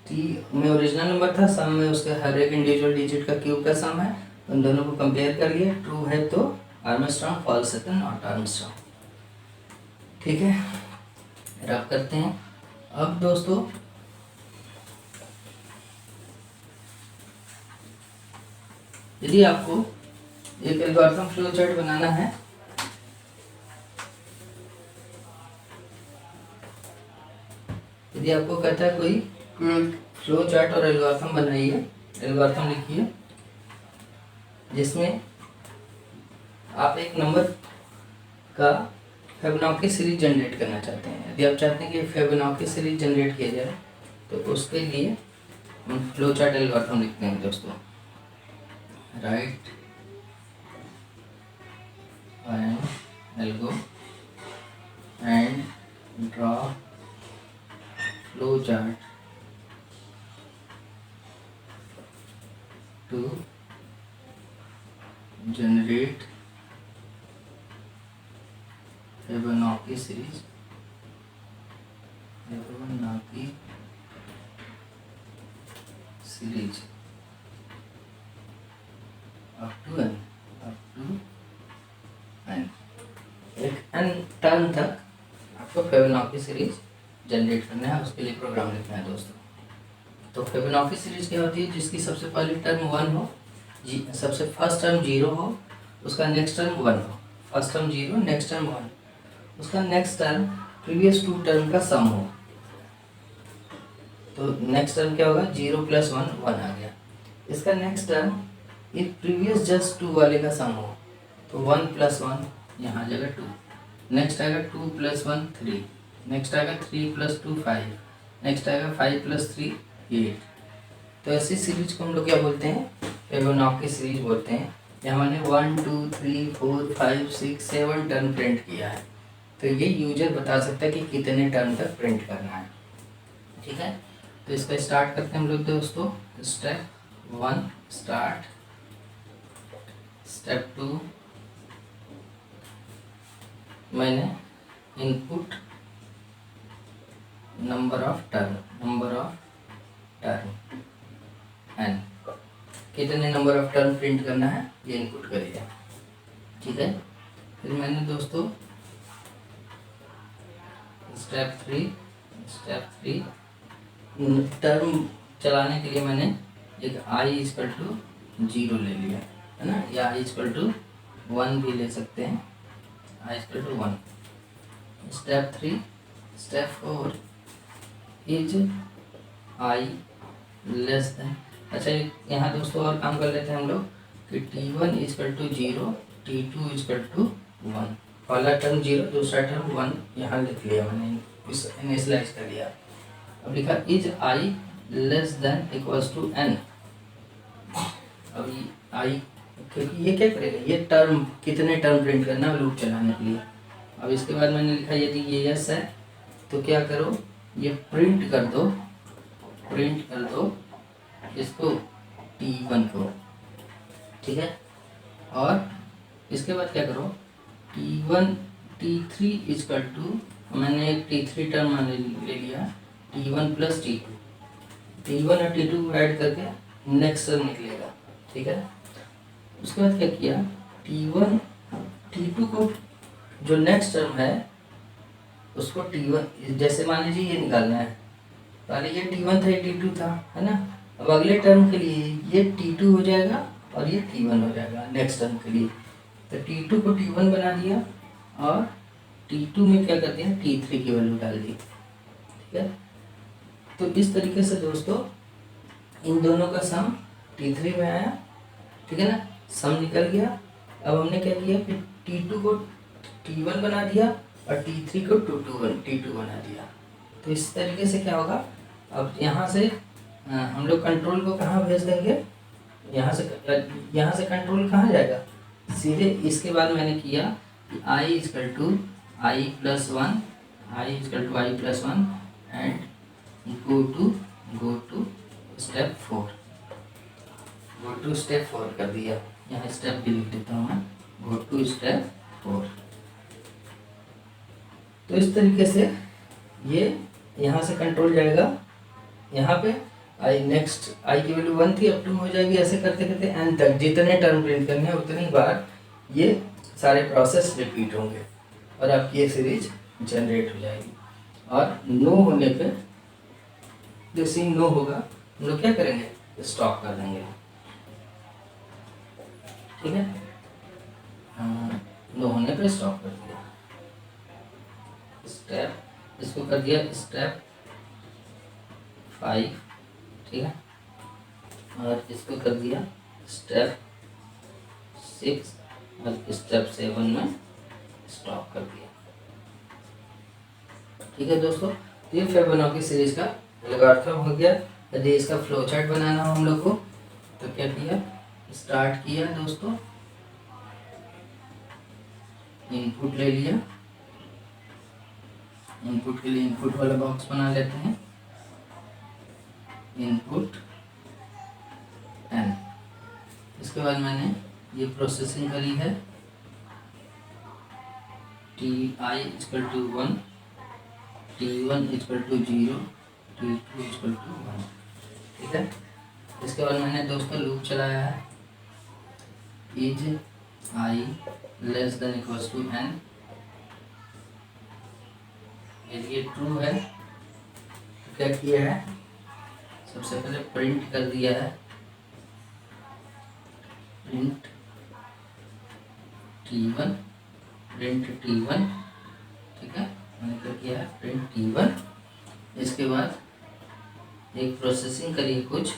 S1: टी में ओरिजिनल नंबर था, सम में उसके हर एक इंडिविजुअल डिजिट का क्यूब का सम है, उन दोनों को कंपेयर कर लिया, ट्रू है तो आर्मस्ट्रांग, फॉल्स है तो नॉट आर्मस्ट्रांग। ठीक है, रब करते हैं। अब दोस्तों यदि आपको एक एल्गोरिथम फ्लो चार्ट बनाना है, यदि आपको कहता है कोई फ्लो चार्ट और एल्गोरिथम बनाइए, एल्गोरिथम लिखिए जिसमें आप एक नंबर का फिबोनाची सीरीज जनरेट करना चाहते हैं। यदि आप चाहते हैं कि फिबोनाची सीरीज जनरेट किया जाए तो उसके लिए हम फ्लो चार्ट एल्गोरिथम लिखते हैं दोस्तों। Write an algo and draw flow chart to generate Fibonacci series up to n एक n टर्म तक आपको फिबोनाची सीरीज जनरेट करना है, उसके लिए प्रोग्राम लिखना है दोस्तों। तो फिबोनाची सीरीज क्या होती है, जिसकी सबसे पहली टर्म 1 हो, सबसे फर्स्ट टर्म 0 हो, उसका नेक्स्ट टर्म 1 हो, फर्स्ट टर्म 0 नेक्स्ट टर्म 1, उसका नेक्स्ट टर्म प्रीवियस 2 टर्म का सम हो। तो नेक्स्ट टर्म क्या होगा, 0 + 1 1 आ गया। इसका नेक्स्ट टर्म ये प्रीवियस जस्ट 2 वाले का सम हो, तो 1 + 1 यहाँ आ जाएगा 2, नेक्स्ट आएगा 2 + 1 3, नेक्स्ट आएगा 3 + 2 5, नेक्स्ट आएगा 5 + 3 8। तो ऐसी सीरीज को हम लोग क्या बोलते हैं, फिबोनाची सीरीज बोलते हैं। यहाँ मैंने 1 2 3 4 5 6 7 टर्म प्रिंट किया है, तो ये यूजर बता सकता है कि कितने टर्म तक प्रिंट करना है। ठीक है, तो इसका स्टार्ट करते हैं हम लोग दोस्तों। स्टेप 1 स्टार्ट, स्टेप 2 मैंने input number of term n, कितने नंबर ऑफ टर्म प्रिंट करना है ये इनपुट करिए। ठीक है, फिर मैंने दोस्तों स्टेप 3 टर्म चलाने के लिए मैंने एक i = 0 ले लिया है ना, या i = 1 भी ले सकते हैं, i = 1। Step 4 is i less then, अच्छा यहाँ दोस्तों और काम कर लेते हैं हम लोग कि t1 = 0, t2 = 1, पहला टर्म 0 दूसरा टर्म 1 यहाँ लिख लिया मैंने, इनिशियलाइज कर लिया। अब लिखा is i less than equals to n। अब i क्योंकि ये क्या करेगा, ये टर्म कितने टर्म प्रिंट करना है लूप चलाने के लिए। अब इसके बाद मैंने लिखा यदि ये यस है तो क्या करो, ये प्रिंट कर दो इसको t1 को। ठीक है, और इसके बाद क्या करो, t3 = मैंने एक t3 टर्म ले लिया, t1 + t2, t1 और t2 ऐड करके नेक्स्ट टर्म निकलेगा। ठीक है, उसके बाद क्या किया, t1 t2 को जो नेक्स्ट टर्म है उसको t1, जैसे मान लीजिए ये निकालना है, पहले ये t1 था, ये t2 था, है ना। अब अगले टर्म के लिए ये t2 हो जाएगा और ये t1 हो जाएगा नेक्स्ट टर्म के लिए। तो t2 को t1 बना दिया और t2 में क्या कर दिया, t3 की वैल्यू डाल दी। ठीक है, तो इस तरीके से दोस्तों इन दोनों का सम t3 में आया। ठीक है ना, सम निकल गया। अब हमने क्या किया कि t2 को t1 बना दिया और t3 को t2 बना दिया। तो इस तरीके से क्या होगा, अब यहाँ से हम लोग कंट्रोल को कहाँ भेज देंगे, यहाँ से कंट्रोल कहाँ जाएगा, सीधे इसके बाद मैंने किया कि i equal to I plus one, i equal to I plus one and go to step 4, go to step 4 कर दिया। यहाँ स्टेप भी लिख देता हूँ मैं, गो टू स्टेप 4। तो इस तरीके से ये यहाँ से कंट्रोल जाएगा, यहाँ पे आई नेक्स्ट आई की वैल्यू 1 थी, अब 2 हो जाएगी, ऐसे करते करते एन तक जितने टर्म प्रिंट करने हैं उतनी बार ये सारे प्रोसेस रिपीट होंगे और आपकी ये सीरीज जनरेट हो जाएगी। और नो होने पे, जैसे ही नो होगा हम लोग क्या करेंगे, स्टॉप कर देंगे। ठीक है, नो होने पे स्टॉप कर दिया, स्टेप इसको कर दिया स्टेप 5, ठीक है, और इसको कर दिया स्टेप 6 और स्टेप 7 में स्टॉप कर दिया। ठीक है दोस्तों, तो ये फिबोनाची सीरीज का एल्गोरिथम हो गया। यदि इसका फ्लो चार्ट बनाना हो हम लोग को तो क्या किया, स्टार्ट किया दोस्तों, इनपुट ले लिया, इनपुट के लिए इनपुट वाला बॉक्स बना लेते हैं, इनपुट एन। इसके बाद मैंने ये प्रोसेसिंग करी है, t i equal to 1, T1 equal to 0, T2 equal to 1। ठीक है, इसके बाद मैंने दोस्तों लूप चलाया है, is i less than equal to n. यदि ये ट्रू है तो क्या किया है, सबसे पहले प्रिंट कर दिया है, प्रिंट T1, प्रिंट T1। ठीक है, मैंने क्या किया है, प्रिंट T1। इसके बाद एक प्रोसेसिंग करिए कुछ,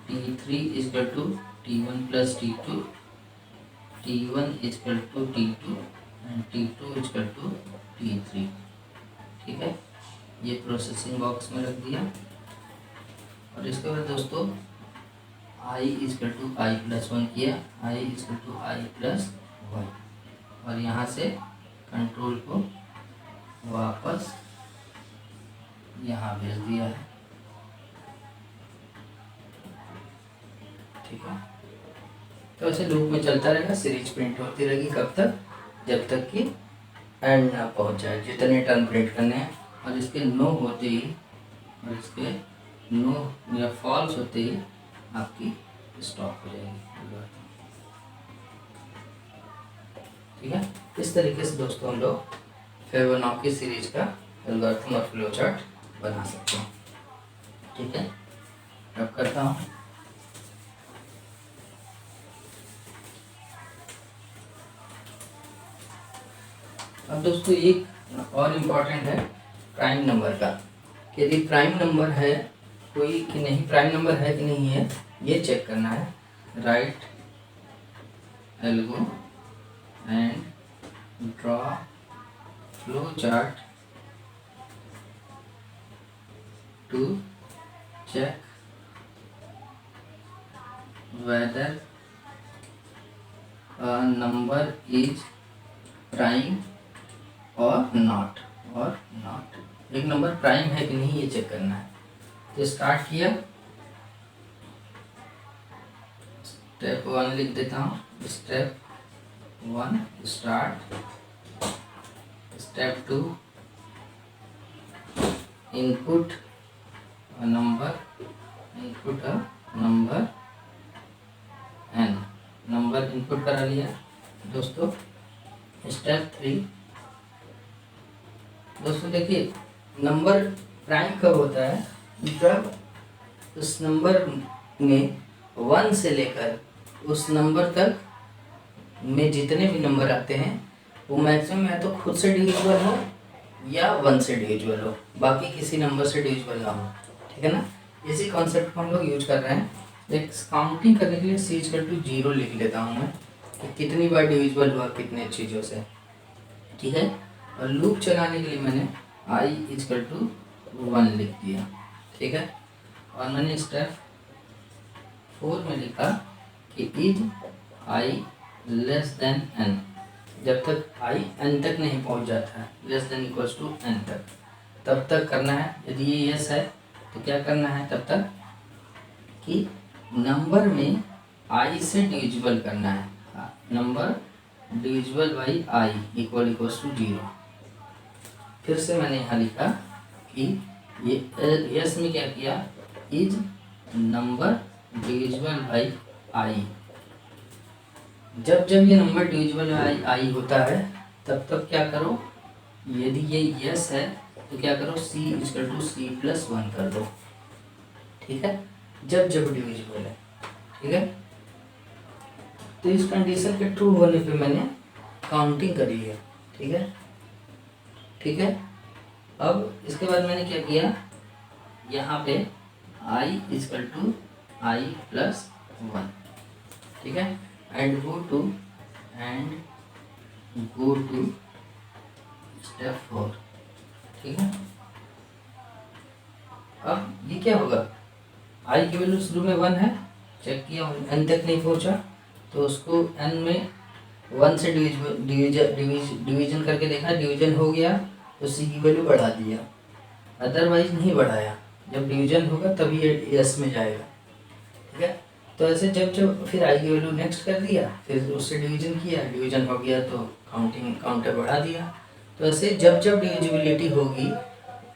S1: T3 equal to T1 plus T2, T1 equal to T2 and T2 equal to T3। ठीक है, ये प्रोसेसिंग बॉक्स में रख दिया। और इसके बाद दोस्तों i equal to I plus 1 किया, i equal to I plus 1, और यहाँ से कंट्रोल को वापस यहाँ भेज दिया है। ठीक है, तो ऐसे लूप में चलता रहेगा, सीरीज प्रिंट होती रहेगी कब तक, जब तक कि एंड ना पहुँच जाए, जितने टर्म प्रिंट करने हैं। और इसके नो होते ही, और इसके नो या फॉल्स होते ही आपकी स्टॉप हो जाएगी। ठीक है, इस तरीके से दोस्तों हम लोग फिबोनाची सीरीज का एल्गोरिथम और फ्लो चार्ट बना सकते हैं। ठीक है, अब करता हूँ। अब दोस्तों एक और इम्पॉर्टेंट है प्राइम नंबर का, कि यदि प्राइम नंबर है कोई कि नहीं, प्राइम नंबर है कि नहीं है ये चेक करना है। Write algo and draw flow chart to check whether a number is prime or not, एक नंबर प्राइम है कि नहीं ये चेक करना है। तो स्टार्ट किया, स्टेप 1 लिख देता हूँ, step 1 start, step 2 input a number, input a number n, number input करा लिया दोस्तों। स्टेप 3 दोस्तों देखिए, नंबर प्राइम कब होता है, जब उस नंबर में 1 से लेकर उस नंबर तक में जितने भी नंबर आते हैं वो मैक्सिमम या तो खुद से डिविजिबल हो या 1 से डिविजिबल हो, बाकी किसी नंबर से डिविजिबल ना हो। ठीक है ना, इसी कॉन्सेप्ट को हम लोग यूज कर रहे हैं। एक काउंटिंग करने के लिए c इक्वल टू 0 लिख लेता हूँ मैं, कि कितनी बार डिविजिबल हुआ कितने चीज़ों से। ठीक है, और लूप चलाने के लिए मैंने i इक्वल टू 1 लिख दिया। ठीक है, और मैंने स्टेप 4 में लिखा कि is i less than n, जब तक आई एन तक नहीं पहुंच जाता है, less than equals to n तक, तब तक करना है। यदि ये यस है तो क्या करना है तब तक कि नंबर में आई से डिविजिबल करना है, number divisible by i equals to 0। फिर से मैंने यहाँ लिखा कि ये यस में क्या किया, इज नंबर डिविजिबल बाई आई। जब जब ये नंबर डिविजिबल बाई आई होता है तब तब क्या करो, यदि ये यस है तो क्या करो, c equal to C plus 1 कर दो, ठीक है, जब जब डिविजिबल है, ठीक है। तो इस कंडीशन के ट्रू होने पे मैंने काउंटिंग करी है, ठीक है, ठीक है। अब इसके बाद मैंने क्या किया, यहाँ पे i equal to I plus 1, ठीक है, एंड गो टू स्टेप 4, ठीक है। अब ये क्या होगा, i की वैल्यू शुरू में 1 है, चेक किया n तक नहीं पहुंचा तो उसको n में 1 से डिवीजन करके देखा, डिवीजन हो गया तो c की वैल्यू बढ़ा दिया, अदरवाइज नहीं बढ़ाया। जब डिवीजन होगा तभी ये s में जाएगा, ठीक है। तो ऐसे जब जब फिर i की वैल्यू नेक्स्ट कर दिया, फिर उससे डिवीजन किया, डिवीजन हो गया तो काउंटर बढ़ा दिया। तो ऐसे जब जब डिविजिबिलिटी होगी,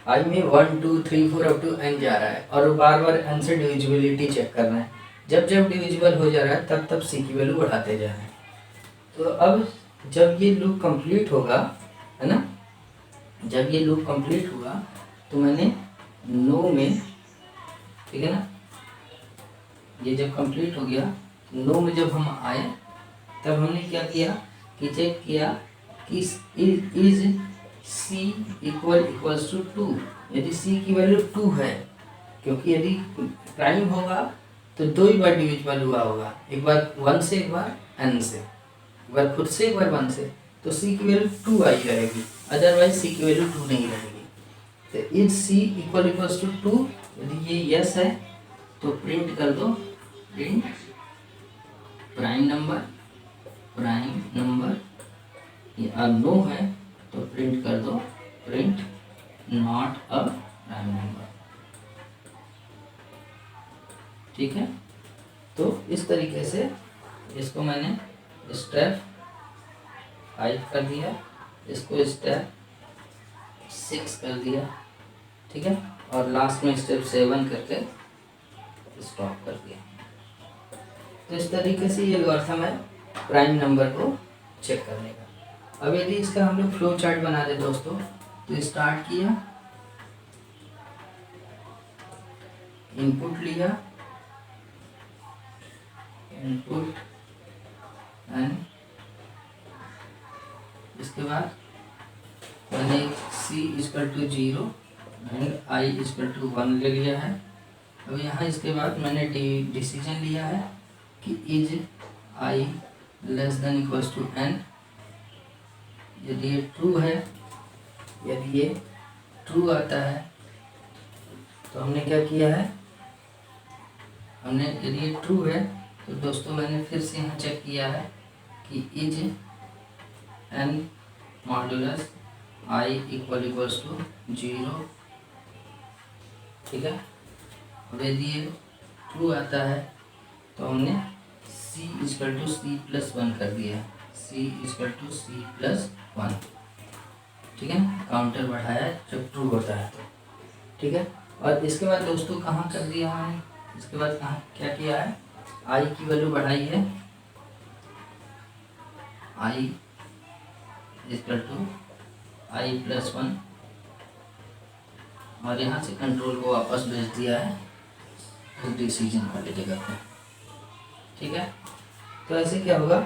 S1: i में 1 2 3 4 अप टू n जा रहा है और बार बार n से डिविजिबिलिटी चेक करना है, जब जब डिविजिबल हो जा रहा है तब तब c की वैल्यू बढ़ाते जा रहे हैं। तो अब जब ये लूप कंप्लीट होगा, है ना, जब ये लूप कंप्लीट हुआ तो मैंने नो में, ठीक है ना, ये जब कंप्लीट हो गया, नो में जब हम आए तब हमने क्या किया कि चेक किया कि इज सी इक्वल्स टू 2, यदि सी की वैल्यू 2 है, क्योंकि यदि प्राइम होगा तो 2 ही बार डिविजिबल हुआ होगा, एक बार 1 से, एक बार n से, एक बार खुद से, एक बार 1 से, तो c की वैल्यू 2 आई रहेगी, अदरवाइज c की वैल्यू 2 नहीं रहेगी। तो इज c इक्वल्स टू 2, यदि ये यस है तो प्रिंट कर दो, प्रिंट प्राइम नंबर, ये नो है तो प्रिंट कर दो, print not a prime number, ठीक है। तो इस तरीके से इसको मैंने स्टेप 5 कर दिया, इसको स्टेप 6 कर दिया, ठीक है, और लास्ट में स्टेप 7 करके स्टॉप कर दिया। तो इस तरीके से ये एल्गोरिथम है प्राइम नंबर को चेक करने का। अब यदि इसका हम लोग फ्लो चार्ट बना दे दोस्तों, तो स्टार्ट किया, इनपुट लिया, इनपुट एंड इसके बाद मैंने c equal to 0 and i equal to 1 ले लिया है। अब यहाँ इसके बाद मैंने डिसीजन लिया है कि is i less than equals to n, यदि ये ट्रू है, यदि ये ट्रू आता है तो हमने क्या किया है, हमने यदि ये ट्रू है तो दोस्तों मैंने फिर से यहाँ चेक किया है कि is n modulus i equals to 0, ठीक है। और यदि ये ट्रू आता है तो हमने c equal to C plus 1 कर दिया, c equal to C plus 1, ठीक है, काउंटर बढ़ाया जब ट्रू होता है तो, ठीक है। और इसके बाद दोस्तों कहाँ कर दिया हमने, इसके बाद कहाँ क्या किया है, i की वैल्यू बढ़ाई है, i equal to I plus 1, और यहाँ से कंट्रोल को वापस भेज दिया है उस डिसीजन वाली जगह पे, ठीक है। तो ऐसे क्या होगा,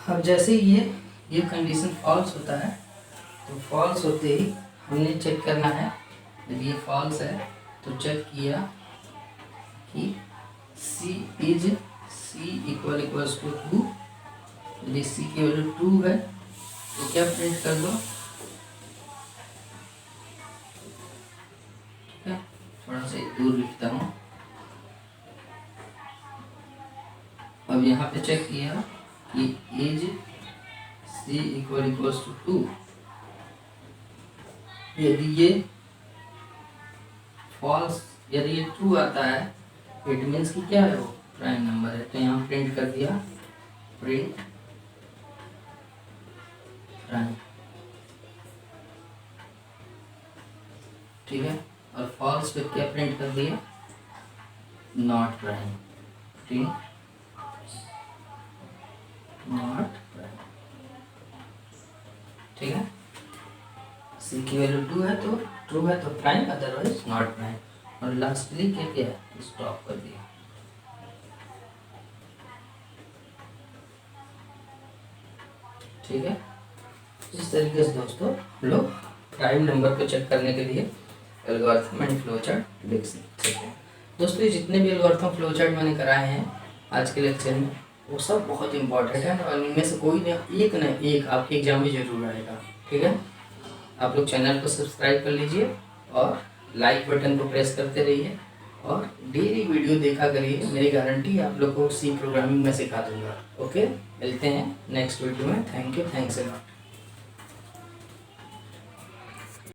S1: अब जैसे ये कंडीशन फॉल्स होता है तो फॉल्स होते ही हमने चेक करना है, यदि ये फॉल्स है तो चेक किया कि c इक्वल्स टू 2, यदि c की वैल्यू 2 है तो क्या प्रिंट कर दो, ठीक है, थोड़ा सा दूर लिखता हूँ, अब यहाँ पे चेक किया कि एज सी इक्वल्स टू 2, यदि ये फॉल्स, यदि ये ट्रू आता है इट मीन्स कि क्या है, वो प्राइम नंबर है। तो यहाँ प्रिंट कर दिया, प्रिंट प्राइम, ठीक है। और फॉल्स पे क्या प्रिंट कर दिया, not prime, print not prime, ठीक है। सी की वैल्यू 2 है तो ट्रू है तो प्राइम, अदरवाइज नॉट प्राइम। और लास्टली क्या किया, स्टॉप कर दिया। ठीक है, इस तरीके से दोस्तों हम लोग प्राइम नंबर को चेक करने के लिए एल्गोरिथम एंड फ्लो चार्ट लिख सकते हैं। दोस्तों ये जितने भी एल्गोरिथम फ्लो चार्ट मैंने कराए हैं आज के लेक्चर में, वो सब बहुत इंपॉर्टेंट है और इनमें से कोई ना एक आपके एग्जाम में जरूर आएगा। ठीक है, आप लोग चैनल को सब्सक्राइब कर लीजिए और लाइक बटन को प्रेस करते रहिए और डेली वीडियो देखा करिए। मेरी गारंटी आप लोग को सी प्रोग्रामिंग में सिखा दूंगा। ओके, मिलते हैं नेक्स्ट वीडियो में। Thank you, thanks a lot.